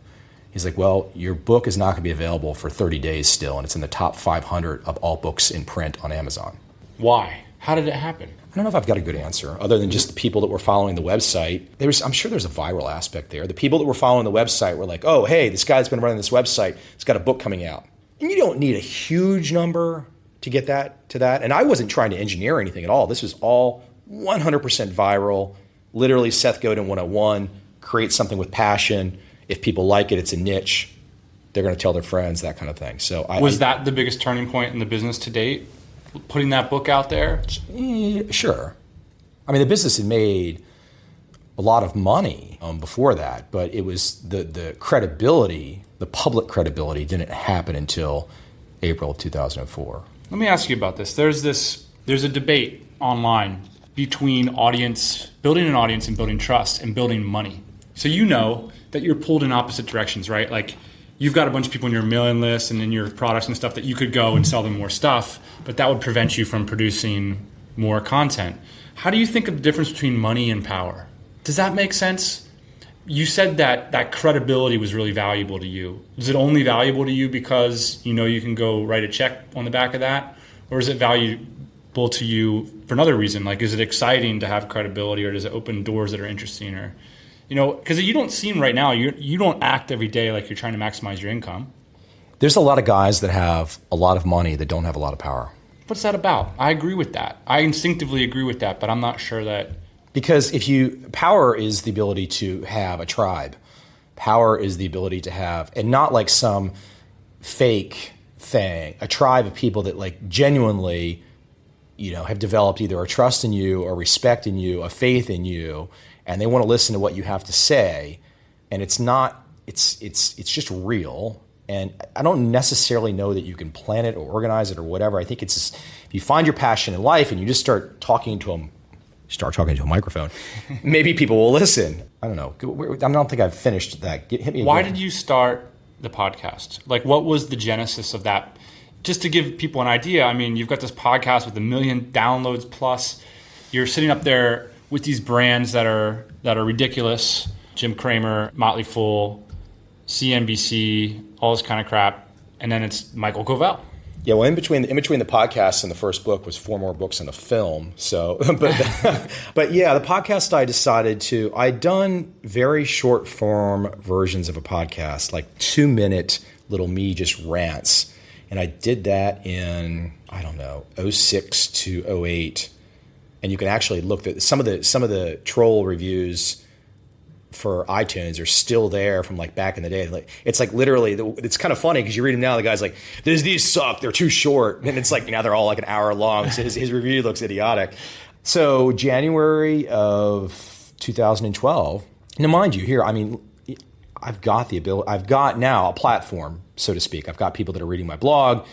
He's like, well, your book is not going to be available for 30 days still, and it's in the top 500 of all books in print on Amazon. Why? How did it happen? I don't know if I've got a good answer, other than just the people that were following the website. I'm sure there's a viral aspect there. The people that were following the website were like, oh, hey, this guy's been running this website. He's got a book coming out. And you don't need a huge number to get that to that. And I wasn't trying to engineer anything at all. This was all 100% viral, literally Seth Godin 101, create something with passion. If people like it, it's a niche. They're going to tell their friends, that kind of thing. So was that the biggest turning point in the business to date? Putting that book out there? Sure. I mean, the business had made a lot of money before that, but it was the credibility, the public credibility didn't happen until April of 2004. Let me ask you about this. There's a debate online between building an audience and building trust and building money. So that you're pulled in opposite directions, right? Like you've got a bunch of people in your mailing list and in your products and stuff that you could go and sell them more stuff, but that would prevent you from producing more content. How do you think of the difference between money and power? Does that make sense? You said that credibility was really valuable to you. Is it only valuable to you because you can go write a check on the back of that? Or is it valuable to you for another reason? Like, is it exciting to have credibility, or does it open doors that are interesting? Or because you don't seem right now, you don't act every day like you're trying to maximize your income. There's a lot of guys that have a lot of money that don't have a lot of power. What's that about? I agree with that. I instinctively agree with that, but I'm not sure that... Because power is the ability to have a tribe. Power is the ability to have, and not like some fake thing, a tribe of people that like genuinely, have developed either a trust in you, or respect in you, a faith in you, and they want to listen to what you have to say. And it's just real. And I don't necessarily know that you can plan it or organize it or whatever. I think it's just, if you find your passion in life and you just start talking to a microphone, maybe people will listen. I don't know. I don't think I've finished that. Hit me again. Why did you start the podcast? Like, what was the genesis of that? Just to give people an idea, I mean, you've got this podcast with 1 million downloads plus. You're sitting up there with these brands that are ridiculous. Jim Cramer, Motley Fool, CNBC, all this kind of crap. And then it's Michael Covel. Yeah, well, in between the podcast and the first book was 4 more books and a film. So, but yeah, the podcast I'd done very short form versions of a podcast, like 2-minute little me just rants. And I did that in, 06 to 08. And you can actually look at some of the troll reviews for iTunes are still there from like back in the day. Like it's like literally, it's kind of funny because you read them now. The guy's like, "These suck. They're too short." And it's like now they're all like an hour long. So his review looks idiotic. So January of 2012. Now, mind you, here, I mean, I've got the ability. I've got now a platform, so to speak. I've got people that are reading my blog,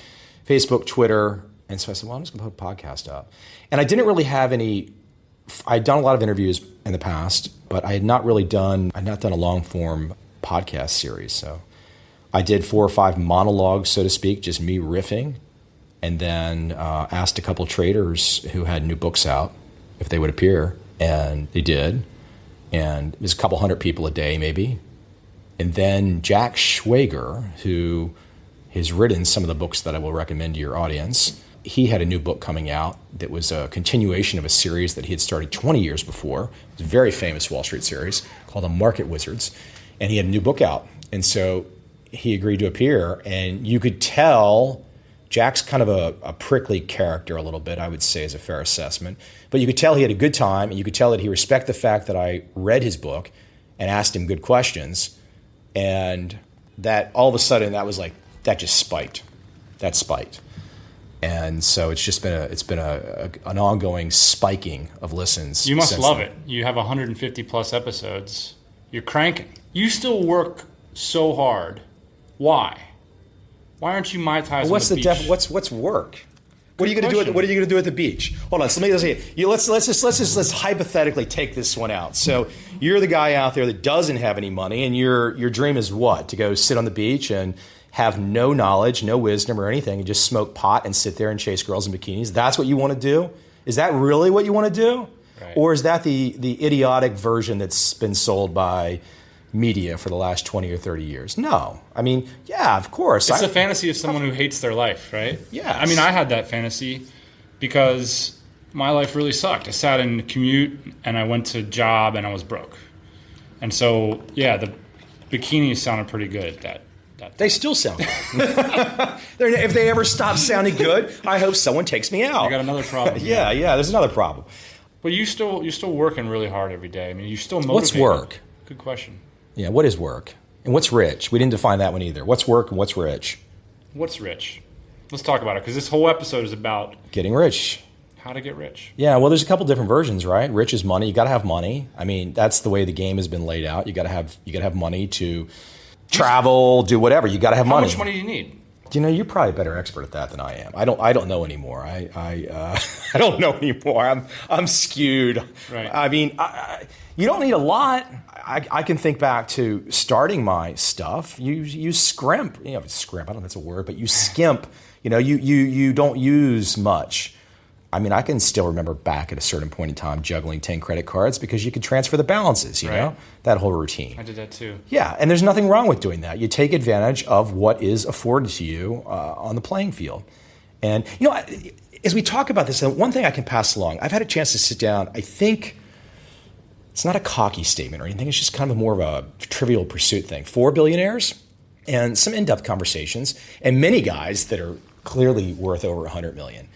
Facebook, Twitter, and so I said, "Well, I'm just going to put a podcast up." And I didn't really have any. I'd done a lot of interviews in the past, but I'd not done a long form podcast series. So I did 4 or 5 monologues, so to speak, just me riffing, and then asked a couple traders who had new books out if they would appear, and they did. And it was a couple hundred people a day, maybe. And then Jack Schwager, who has written some of the books that I will recommend to your audience, he had a new book coming out that was a continuation of a series that he had started 20 years before. It was a very famous Wall Street series called The Market Wizards. And he had a new book out. And so he agreed to appear. And you could tell Jack's kind of a prickly character a little bit, I would say, is a fair assessment. But you could tell he had a good time, and you could tell that he respected the fact that I read his book and asked him good questions. And that all of a sudden, that just spiked. That spiked. And so it's been an ongoing spiking of listens. You must love it. You have 150 plus episodes. You're cranking. You still work so hard. Why? Why aren't you Mai Tais on the beach? What's work? What are you going to do at the beach? Hold on. So let's hypothetically take this one out. So you're the guy out there that doesn't have any money, and your dream is what? To go sit on the beach and have no knowledge, no wisdom or anything, and just smoke pot and sit there and chase girls in bikinis? That's what you want to do? Is that really what you want to do? Right. Or is that the idiotic version that's been sold by media for the last 20 or 30 years? No. I mean, yeah, of course. It's the fantasy of someone who hates their life, right? Yes. I mean, I had that fantasy because my life really sucked. I sat in the commute and I went to job and I was broke. And so, yeah, the bikinis sounded pretty good. They still sound good. If they ever stop sounding good, I hope someone takes me out. You got another problem. Yeah, there's another problem. But you're still working really hard every day. I mean, you're still motivated. What's work? Good question. Yeah, what is work? And what's rich? We didn't define that one either. What's work and what's rich? What's rich? Let's talk about it, because this whole episode is about getting rich. How to get rich. Yeah, well, there's a couple different versions, right? Rich is money. You got to have money. I mean, that's the way the game has been laid out. You got to have money to travel, do whatever. You got to have money. How much money do you need? You know, you're probably a better expert at that than I am. I don't know anymore. I don't know anymore. I'm skewed. Right. I mean, you don't need a lot. I can think back to starting my stuff. You scrimp. You know, scrimp. I don't know if that's a word, but you skimp. You know, you don't use much. I mean, I can still remember back at a certain point in time juggling 10 credit cards because you could transfer the balances, you know, that whole routine. I did that too. Yeah, and there's nothing wrong with doing that. You take advantage of what is afforded to you on the playing field. And, you know, as we talk about this, one thing I can pass along, I've had a chance to sit down. I think it's not a cocky statement or anything. It's just kind of more of a trivial pursuit thing. 4 billionaires and some in-depth conversations and many guys that are clearly worth over 100 million.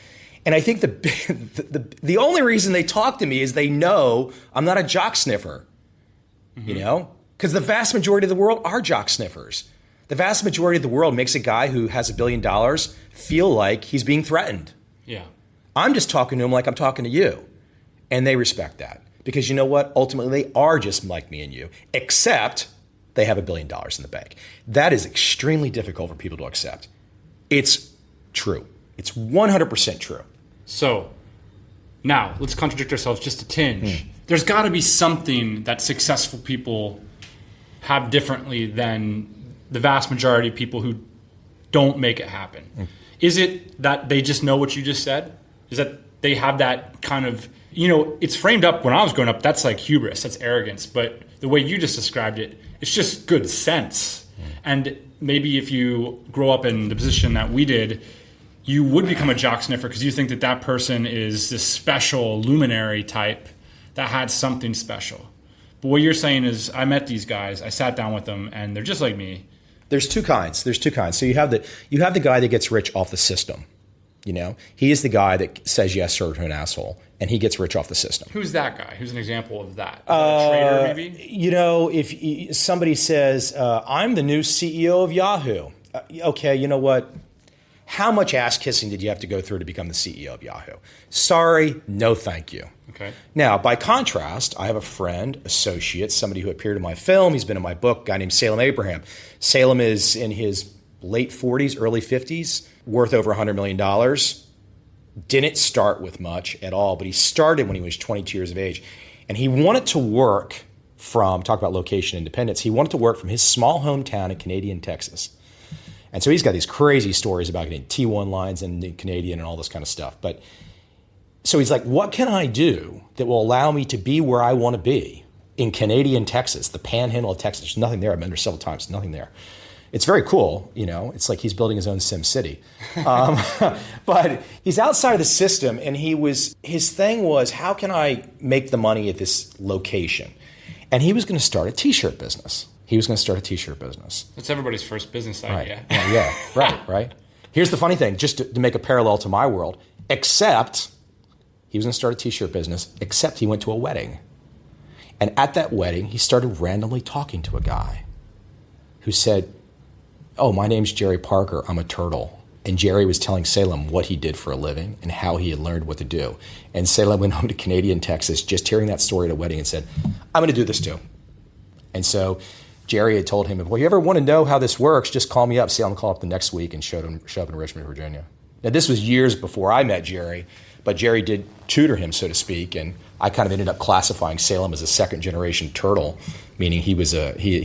And I think the only reason they talk to me is they know I'm not a jock sniffer, you know, because the vast majority of the world are jock sniffers. The vast majority of the world makes a guy who has $1 billion feel like he's being threatened. Yeah. I'm just talking to him like I'm talking to you. And they respect that because you know what? Ultimately, they are just like me and you, except they have $1 billion in the bank. That is extremely difficult for people to accept. It's true. It's 100% true. So now let's contradict ourselves just a tinge. There's got to be something that successful people have differently than the vast majority of people who don't make it happen. Is it that they just know what you just said? Is that they have that kind of, you know, it's framed up when I was growing up, that's like hubris, that's arrogance. But the way you just described it, it's just good sense. And maybe if you grow up in the position that we did, you would become a jock sniffer because you think that that person is this special luminary type that had something special. But what you're saying is, I met these guys, I sat down with them, and they're just like me. There's two kinds. So you have the guy that gets rich off the system. You know, he is the guy that says yes sir to an asshole, and he gets rich off the system. Who's that guy? Who's an example of that? Is that a trader, maybe? You know, if somebody says, I'm the new CEO of Yahoo. Okay, you know what? How much ass kissing did you have to go through to become the CEO of Yahoo? Sorry, no thank you. Okay. Now, by contrast, I have a friend, associate, somebody who appeared in my film. He's been in my book, a guy named Salem Abraham. Salem is in his late 40s, early 50s, worth over $100 million. Didn't start with much at all, but he started when he was 22 years of age. And he wanted to work from, talk about location independence, he wanted to work from his small hometown in Canadian Texas. And so he's got these crazy stories about getting T1 lines and Canadian and all this kind of stuff. But so he's like, what can I do that will allow me to be where I want to be in Canadian Texas, the panhandle of Texas? There's nothing there. I've been there several times. Nothing there. It's very cool. You know, it's like he's building his own Sim City. But he's outside of the system. And his thing was, how can I make the money at this location? And he was going to start a T-shirt business. That's everybody's first business idea. Right. Yeah, right. Here's the funny thing, just to make a parallel to my world, except he was going to start a T-shirt business, except he went to a wedding. And at that wedding, he started randomly talking to a guy who said, oh, my name's Jerry Parker, I'm a turtle. And Jerry was telling Salem what he did for a living and how he had learned what to do. And Salem went home to Canadian Texas, just hearing that story at a wedding and said, I'm going to do this too. And so Jerry had told him, well, you ever want to know how this works, just call me up. Salem called up the next week and showed up in Richmond, Virginia. Now, this was years before I met Jerry. But Jerry did tutor him, so to speak, and I kind of ended up classifying Salem as a second generation turtle, meaning he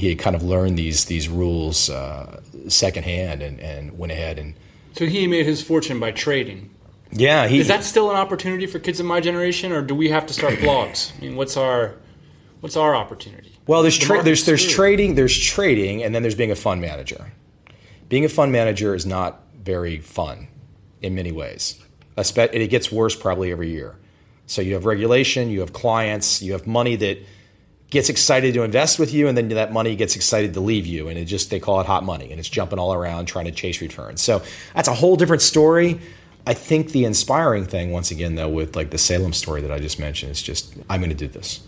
had kind of learned these rules secondhand and went ahead and. So he made his fortune by trading. Yeah, is that still an opportunity for kids in my generation, or do we have to start blogs? I mean, what's our opportunity? Well, there's trading, and then there's being a fund manager. Being a fund manager is not very fun in many ways. And it gets worse probably every year. So you have regulation, you have clients, you have money that gets excited to invest with you, and then that money gets excited to leave you, and they call it hot money, and it's jumping all around trying to chase returns. So that's a whole different story. I think the inspiring thing, once again, though, with like the Salem story that I just mentioned, is just I'm going to do this.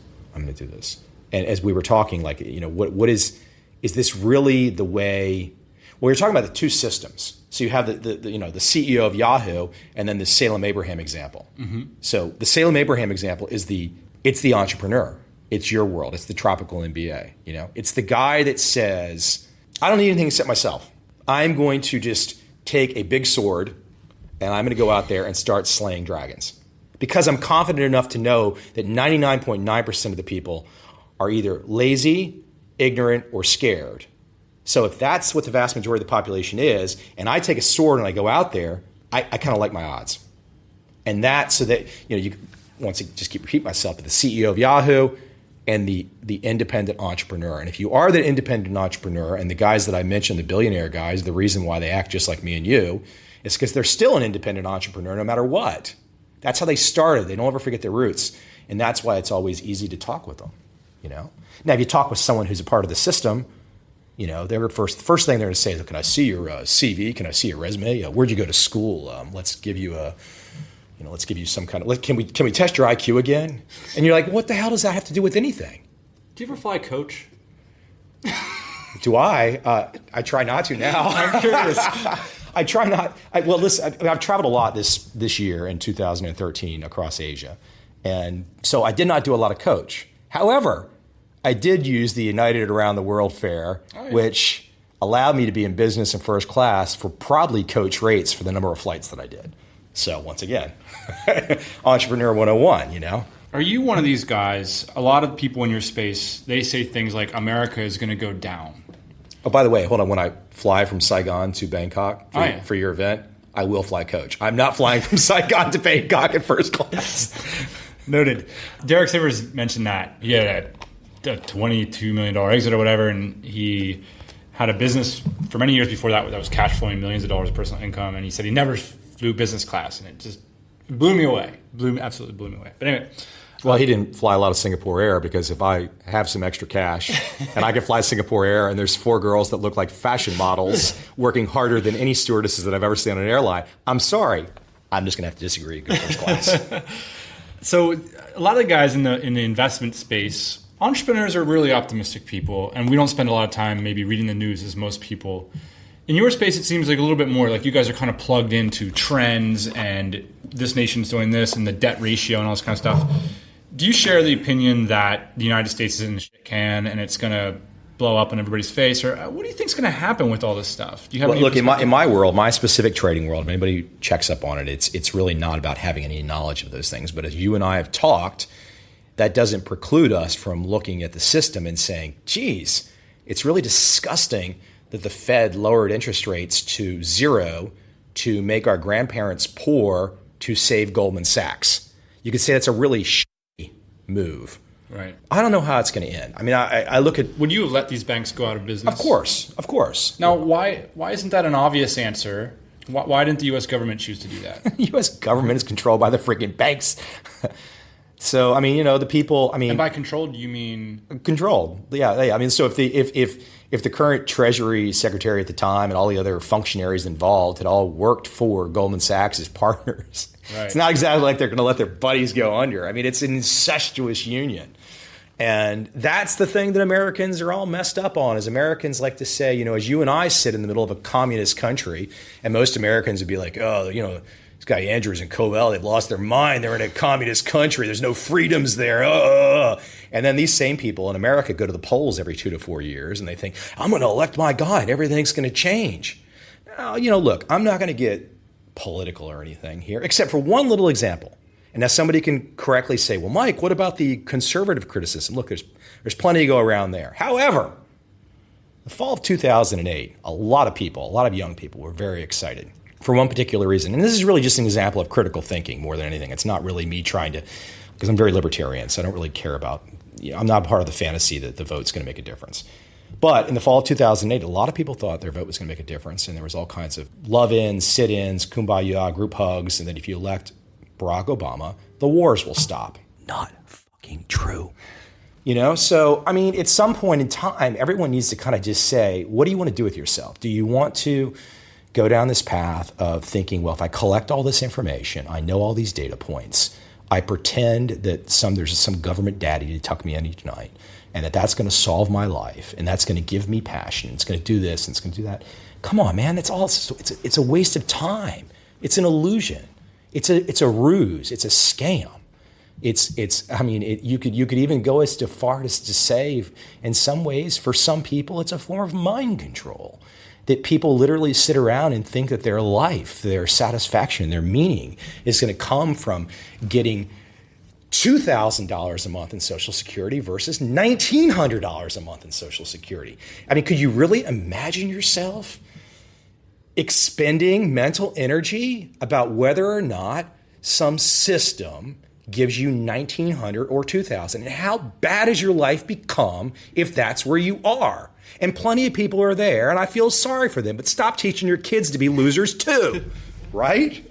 And as we were talking, like, what is this really the way? Well, we're talking about the two systems. So you have the CEO of Yahoo, and then the Salem Abraham example. Mm-hmm. So the Salem Abraham example is it's the entrepreneur. It's your world. It's the tropical MBA. It's the guy that says, I don't need anything except myself. I'm going to just take a big sword and I'm going to go out there and start slaying dragons. Because I'm confident enough to know that 99.9% of the people are either lazy, ignorant, or scared. So if that's what the vast majority of the population is, and I take a sword and I go out there, I kind of like my odds. And so that, you once I just repeat myself, but the CEO of Yahoo and the independent entrepreneur. And if you are the independent entrepreneur, and the guys that I mentioned, the billionaire guys, the reason why they act just like me and you is because they're still an independent entrepreneur no matter what. That's how they started. They don't ever forget their roots. And that's why it's always easy to talk with them. Now, if you talk with someone who's a part of the system, the first thing they're going to say is, can I see your CV? Can I see your resume? Where'd you go to school? Let's give you some kind of, can we test your IQ again? And you're like, what the hell does that have to do with anything? Do you ever fly coach? Do I? I try not to now. I'm curious. I try not. Listen, I've traveled a lot this year in 2013 across Asia. And so I did not do a lot of coach. However, I did use the United Around the World Fair, which allowed me to be in business and first class for probably coach rates for the number of flights that I did. So once again, Entrepreneur 101, Are you one of these guys? A lot of people in your space, they say things like America is going to go down. Oh, by the way, hold on. When I fly from Saigon to Bangkok for your event, I will fly coach. I'm not flying from Saigon to Bangkok in first class. Noted. Derek Sivers mentioned that. He had a $22 million exit or whatever, and he had a business for many years before that was cash flowing millions of dollars of personal income, and he said he never flew business class, and it just blew me away. Absolutely blew me away. But anyway. Well, he didn't fly a lot of Singapore Air, because if I have some extra cash and I can fly Singapore Air and there's 4 girls that look like fashion models working harder than any stewardesses that I've ever seen on an airline, I'm sorry. I'm just going to have to disagree and go first class. So a lot of the guys in the investment space, entrepreneurs are really optimistic people, and we don't spend a lot of time maybe reading the news as most people. In your space, it seems like a little bit more like you guys are kind of plugged into trends and this nation's doing this and the debt ratio and all this kind of stuff. Do you share the opinion that the United States is in the shit can and it's going to blow up in everybody's face? Or what do you think is going to happen with all this stuff? Do you have look, in my world, my specific trading world, if anybody checks up on it, it's really not about having any knowledge of those things. But as you and I have talked, that doesn't preclude us from looking at the system and saying, geez, it's really disgusting that the Fed lowered interest rates to 0 to make our grandparents poor to save Goldman Sachs. You could say that's a really shitty move. Right. I don't know how it's going to end. I mean, I look at... Would you have let these banks go out of business? Of course. Now, why isn't that an obvious answer? Why didn't the U.S. government choose to do that? The U.S. government is controlled by the freaking banks. So, I mean, the people... And by controlled, you mean... Controlled. Yeah. I mean, so if the current Treasury Secretary at the time and all the other functionaries involved had all worked for Goldman Sachs as partners... Right. It's not exactly like they're going to let their buddies go under. I mean, it's an incestuous union. And that's the thing that Americans are all messed up on, is Americans like to say, as you and I sit in the middle of a communist country, and most Americans would be like, oh, this guy Andrews and Covel, they've lost their mind. They're in a communist country. There's no freedoms there. And then these same people in America go to the polls every 2 to 4 years, and they think, I'm going to elect my guy, and everything's going to change. Now, look, I'm not going to get political or anything here, except for one little example. And now somebody can correctly say, well, Mike, what about the conservative criticism? Look, there's plenty to go around there. However, the fall of 2008, a lot of young people were very excited for one particular reason. And this is really just an example of critical thinking more than anything. It's not really me trying to, because I'm very libertarian, so I don't really care about, I'm not part of the fantasy that the vote's going to make a difference. But in the fall of 2008, a lot of people thought their vote was going to make a difference, and there was all kinds of love-ins, sit-ins, kumbaya, group hugs, and that if you elect Barack Obama, the wars will stop. Not fucking true. So, at some point in time, everyone needs to kind of just say, what do you want to do with yourself? Do you want to go down this path of thinking, well, if I collect all this information, I know all these data points, I pretend that there's some government daddy to tuck me in each night, and that's going to solve my life, and that's going to give me passion, it's going to do this, and it's going to do that. Come on, man, it's a waste of time. It's an illusion. It's a ruse. It's a scam. You could even go as far as to say, in some ways, for some people, it's a form of mind control. That people literally sit around and think that their life, their satisfaction, their meaning is going to come from getting $2,000 a month in Social Security versus $1,900 a month in Social Security. Could you really imagine yourself expending mental energy about whether or not some system gives you $1,900 or $2,000? And how bad has your life become if that's where you are? And plenty of people are there, and I feel sorry for them, but stop teaching your kids to be losers too, right?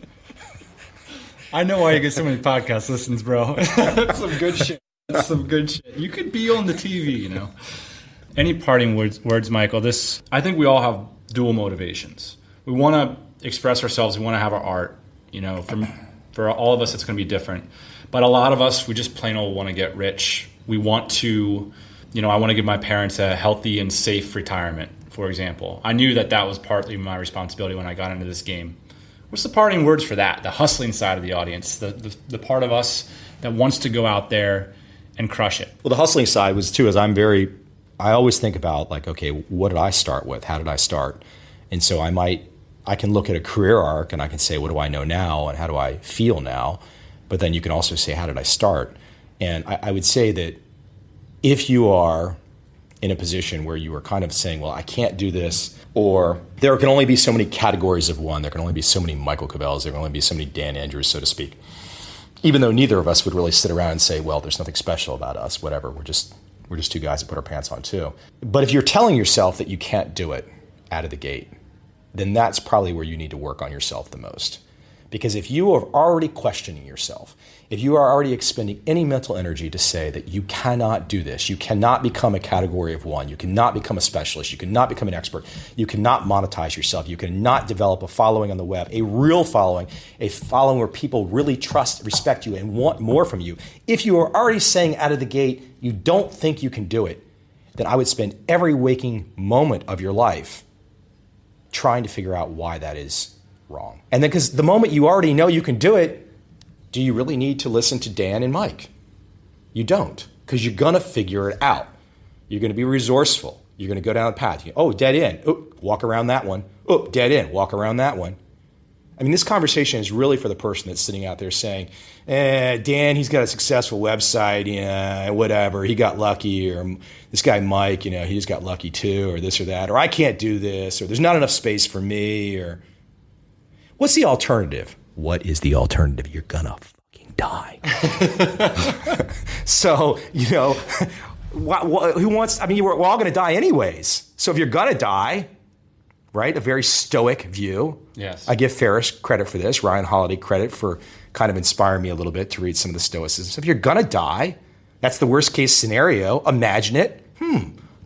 I know why you get so many podcast listens, bro. That's some good shit. That's some good shit. You could be on the TV, Any parting words, Michael? I think we all have dual motivations. We want to express ourselves. We want to have our art. For all of us, it's going to be different. But a lot of us, we just plain old want to get rich. We want to, I want to give my parents a healthy and safe retirement, for example. I knew that was partly my responsibility when I got into this game. What's the parting words for that? The hustling side of the audience, the part of us that wants to go out there and crush it. Well, the hustling side was too, I always think about okay, what did I start with? How did I start? And so I can look at a career arc and I can say, what do I know now and how do I feel now? But then you can also say, how did I start? And I would say that if you are in a position where you are kind of saying, well, I can't do this, or there can only be so many categories of one, there can only be so many Michael Covels, there can only be so many Dan Andrews, so to speak. Even though neither of us would really sit around and say, well, there's nothing special about us, whatever, we're just two guys that put our pants on too. But if you're telling yourself that you can't do it out of the gate, then that's probably where you need to work on yourself the most. Because if you are already questioning yourself, if you are already expending any mental energy to say that you cannot do this, you cannot become a category of one, you cannot become a specialist, you cannot become an expert, you cannot monetize yourself, you cannot develop a following on the web, a real following, a following where people really trust, respect you, and want more from you. If you are already saying out of the gate you don't think you can do it, then I would spend every waking moment of your life trying to figure out why that is wrong. And then because the moment you already know you can do it, do you really need to listen to Dan and Mike? You don't, because you're going to figure it out. You're going to be resourceful. You're going to go down a path. Dead end. Oh, walk around that one. Oh, dead end. Walk around that one. This conversation is really for the person that's sitting out there saying, Dan, he's got a successful website, whatever, he got lucky, or this guy Mike, he just got lucky too, or this or that, or I can't do this, or there's not enough space for me, or what's the alternative? What is the alternative? You're gonna fucking die. So, who wants, we're all gonna die anyways. So if you're gonna die, right? A very stoic view. Yes. I give Ferris credit for this, Ryan Holiday credit for kind of inspiring me a little bit to read some of the stoicism. So if you're gonna die, that's the worst case scenario. Imagine it.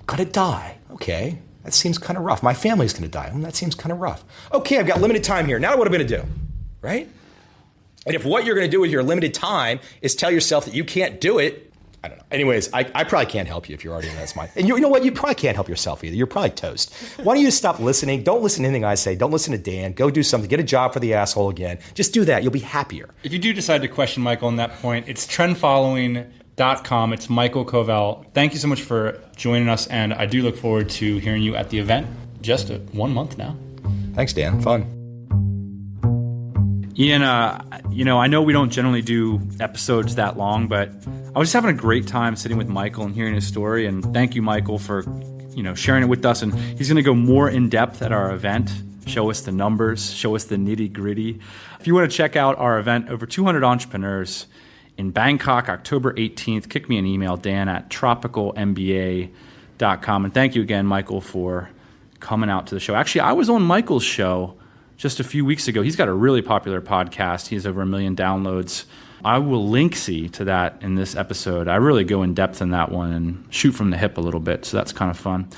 Gonna die. Okay, that seems kind of rough. My family's gonna die. That seems kind of rough. Okay, I've got limited time here. Now what am I gonna do? Right? And if what you're gonna do with your limited time is tell yourself that you can't do it, I don't know. Anyways, I probably can't help you if you're already in that mind. And you know what? You probably can't help yourself either. You're probably toast. Why don't you just stop listening? Don't listen to anything I say. Don't listen to Dan. Go do something. Get a job for the asshole again. Just do that. You'll be happier. If you do decide to question Michael on that point, it's trendfollowing.com. It's Michael Covel. Thank you so much for joining us, and I do look forward to hearing you at the event. Just 1 month now. Thanks, Dan. Fun. Ian, I know we don't generally do episodes that long, but I was just having a great time sitting with Michael and hearing his story. And thank you, Michael, for sharing it with us. And he's going to go more in depth at our event, show us the numbers, show us the nitty gritty. If you want to check out our event, over 200 entrepreneurs in Bangkok, October 18th, kick me an email, dan@tropicalmba.com. And thank you again, Michael, for coming out to the show. Actually, I was on Michael's show just a few weeks ago. He's got a really popular podcast. He has over 1 million downloads. I will link to that in this episode. I really go in depth in that one and shoot from the hip a little bit, so that's kind of fun.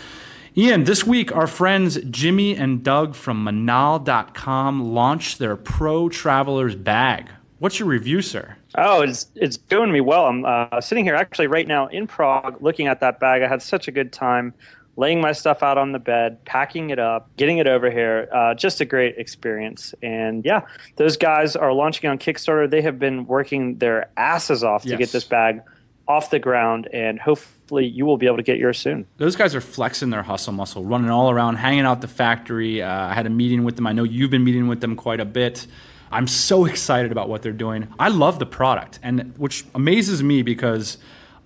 Ian, this week our friends Jimmy and Doug from Manal.com launched their Pro Traveler's Bag. What's your review, sir? Oh, it's doing me well. I'm sitting here actually right now in Prague looking at that bag. I had such a good time laying my stuff out on the bed, packing it up, getting it over here. Just a great experience. And yeah, those guys are launching on Kickstarter. They have been working their asses off to get this bag off the ground, and hopefully you will be able to get yours soon. Those guys are flexing their hustle muscle, running all around, hanging out the factory. I had a meeting with them. I know you've been meeting with them quite a bit. I'm so excited about what they're doing. I love the product, and which amazes me because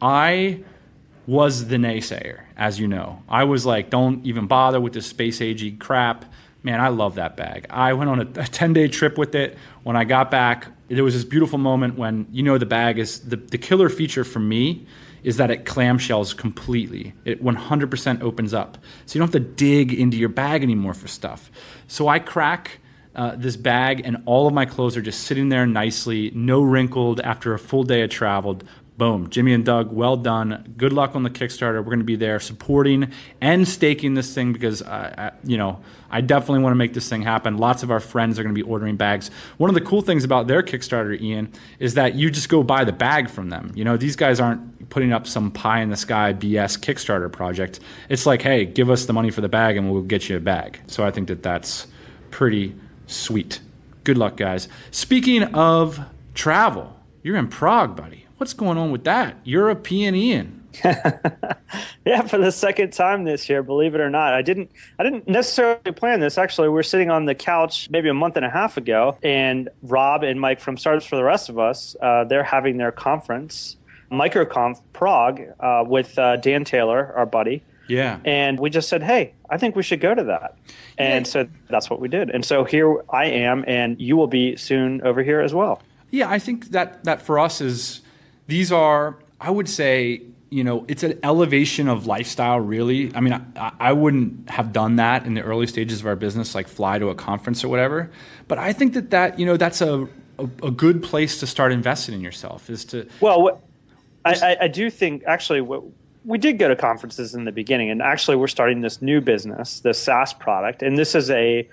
I was the naysayer, as you know. I was like, don't even bother with this space agey crap. Man, I love that bag. I went on a 10-day trip with it. When I got back, there was this beautiful moment when, the bag is, the killer feature for me is that it clamshells completely. It 100% opens up. So you don't have to dig into your bag anymore for stuff. So I crack this bag and all of my clothes are just sitting there nicely, no wrinkled after a full day of travel. Boom. Jimmy and Doug, well done. Good luck on the Kickstarter. We're going to be there supporting and staking this thing because, I definitely want to make this thing happen. Lots of our friends are going to be ordering bags. One of the cool things about their Kickstarter, Ian, is that you just go buy the bag from them. These guys aren't putting up some pie-in-the-sky BS Kickstarter project. It's like, hey, give us the money for the bag and we'll get you a bag. So I think that that's pretty sweet. Good luck, guys. Speaking of travel, you're in Prague, buddy. What's going on with that? European Ian. Yeah, for the second time this year, believe it or not. I didn't necessarily plan this. Actually, we were sitting on the couch maybe a month and a half ago, and Rob and Mike from Startups for the Rest of Us, they're having their conference, MicroConf Prague, with Dan Taylor, our buddy. Yeah. And we just said, hey, I think we should go to that. And so that's what we did. And so here I am, and you will be soon over here as well. Yeah, I think that for us these are, I would say, it's an elevation of lifestyle, really. I mean, I wouldn't have done that in the early stages of our business, like fly to a conference or whatever. But I think that that's a good place to start investing in yourself is to... Well, I do think, actually, we did go to conferences in the beginning, and actually we're starting this new business, the SaaS product, and this is a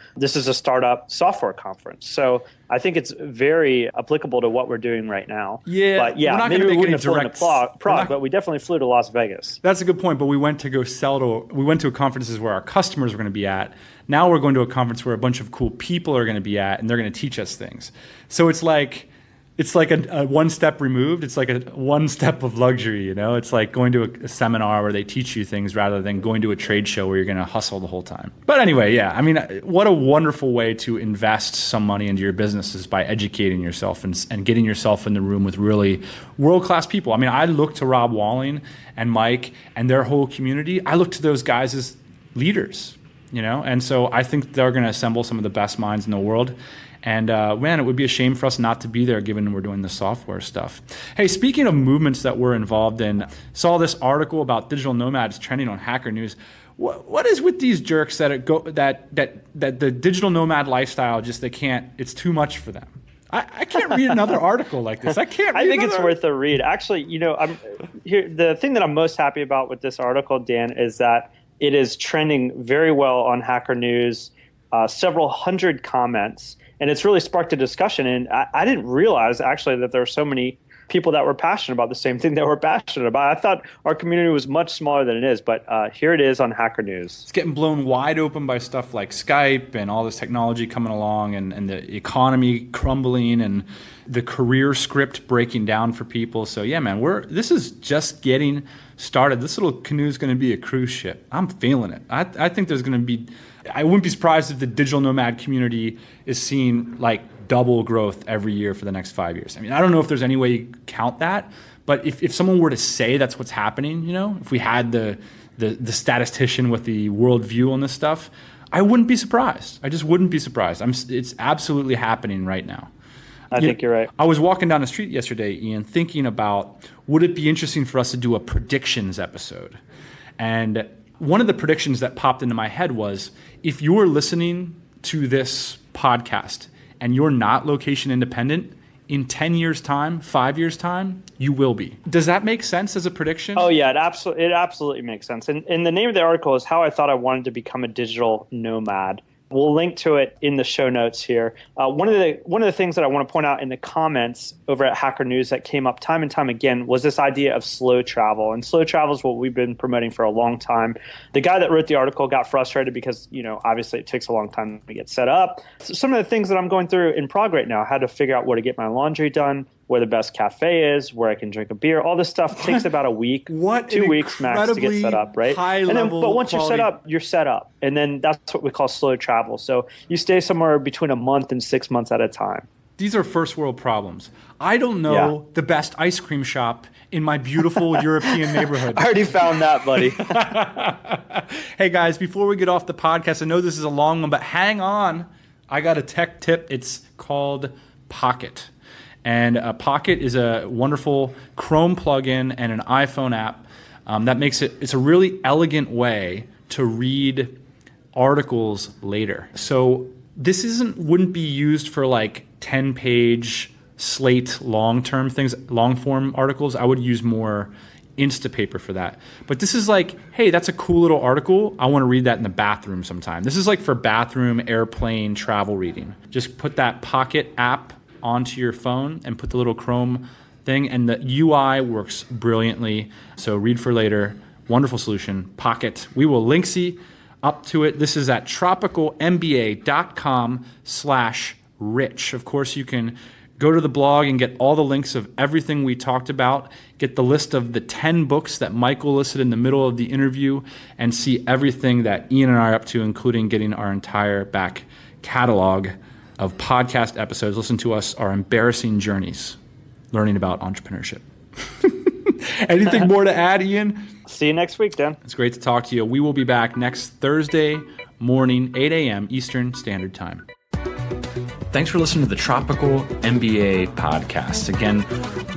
startup software conference. So I think it's very applicable to what we're doing right now. Yeah, but yeah, we're not maybe we wouldn't have flown to direct... Prague, but we definitely flew to Las Vegas. That's a good point, but we went to conferences where our customers were going to be at. Now we're going to a conference where a bunch of cool people are going to be at, and they're going to teach us things. So it's like a one step removed. It's like a one step of luxury, It's like going to a seminar where they teach you things rather than going to a trade show where you're going to hustle the whole time. But anyway, yeah, I mean, what a wonderful way to invest some money into your business is by educating yourself and getting yourself in the room with really world-class people. I mean, I look to Rob Walling and Mike and their whole community. I look to those guys as leaders, And so I think they're going to assemble some of the best minds in the world. And man, it would be a shame for us not to be there given we're doing the software stuff. Hey, speaking of movements that we're involved in, saw this article about digital nomads trending on Hacker News. What is with these jerks that the digital nomad lifestyle just it's too much for them? I can't read another article like this. I think it's worth a read. Actually, I'm here. The thing that I'm most happy about with this article, Dan, is that it is trending very well on Hacker News. Several hundred comments. And it's really sparked a discussion. And I didn't realize, actually, that there were so many people that were passionate about the same thing that we're passionate about. I thought our community was much smaller than it is. But here it is on Hacker News. It's getting blown wide open by stuff like Skype and all this technology coming along and the economy crumbling and the career script breaking down for people. So, yeah, man, this is just getting started. This little canoe is going to be a cruise ship. I'm feeling it. I think there's going to be... I wouldn't be surprised if the digital nomad community is seeing like double growth every year for the next 5 years. I mean, I don't know if there's any way you count that, but if someone were to say that's what's happening, if we had the statistician with the worldview on this stuff, I wouldn't be surprised. I just wouldn't be surprised. It's absolutely happening right now. I think you're right. I was walking down the street yesterday, Ian, thinking about, would it be interesting for us to do a predictions episode? And one of the predictions that popped into my head was, if you're listening to this podcast and you're not location independent, in 10 years' time, 5 years' time, you will be. Does that make sense as a prediction? Oh, yeah, it absolutely makes sense. And the name of the article is How I Thought I Wanted to Become a Digital Nomad. We'll link to it in the show notes here. One of the things that I want to point out in the comments over at Hacker News that came up time and time again was this idea of slow travel. And slow travel is what we've been promoting for a long time. The guy that wrote the article got frustrated because, obviously it takes a long time to get set up. So some of the things that I'm going through in Prague right now, I had to figure out where to get my laundry done, where the best cafe is, where I can drink a beer. All this stuff takes about a week, 2 weeks max to get set up, right? But once you're set up, you're set up. And then that's what we call slow travel. So you stay somewhere between a month and 6 months at a time. These are first world problems. I don't know the best ice cream shop in my beautiful European neighborhood. I already found that, buddy. Hey, guys, before we get off the podcast, I know this is a long one, but hang on. I got a tech tip. It's called Pocket. And Pocket is a wonderful Chrome plugin and an iPhone app that makes it's a really elegant way to read articles later. So this wouldn't be used for like 10-page Slate long-form articles. I would use more Instapaper for that. But this is like, hey, that's a cool little article. I want to read that in the bathroom sometime. This is like for bathroom, airplane, travel reading. Just put that Pocket app onto your phone and put the little Chrome thing, and the UI works brilliantly. So read for later, wonderful solution, Pocket. We will link up to it. This is at tropicalmba.com/rich. Of course, you can go to the blog and get all the links of everything we talked about, get the list of the 10 books that Michael listed in the middle of the interview, and see everything that Ian and I are up to, including getting our entire back catalog of podcast episodes. Listen to our embarrassing journeys learning about entrepreneurship. Anything more to add, Ian? See you next week, Dan. It's great to talk to you. We will be back next Thursday morning, 8 a.m. Eastern Standard Time. Thanks for listening to the Tropical MBA podcast. Again,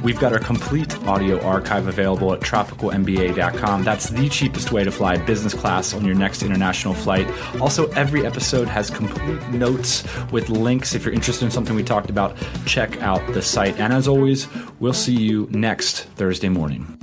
we've got our complete audio archive available at tropicalmba.com. That's the cheapest way to fly business class on your next international flight. Also, every episode has complete notes with links. If you're interested in something we talked about, check out the site. And as always, we'll see you next Thursday morning.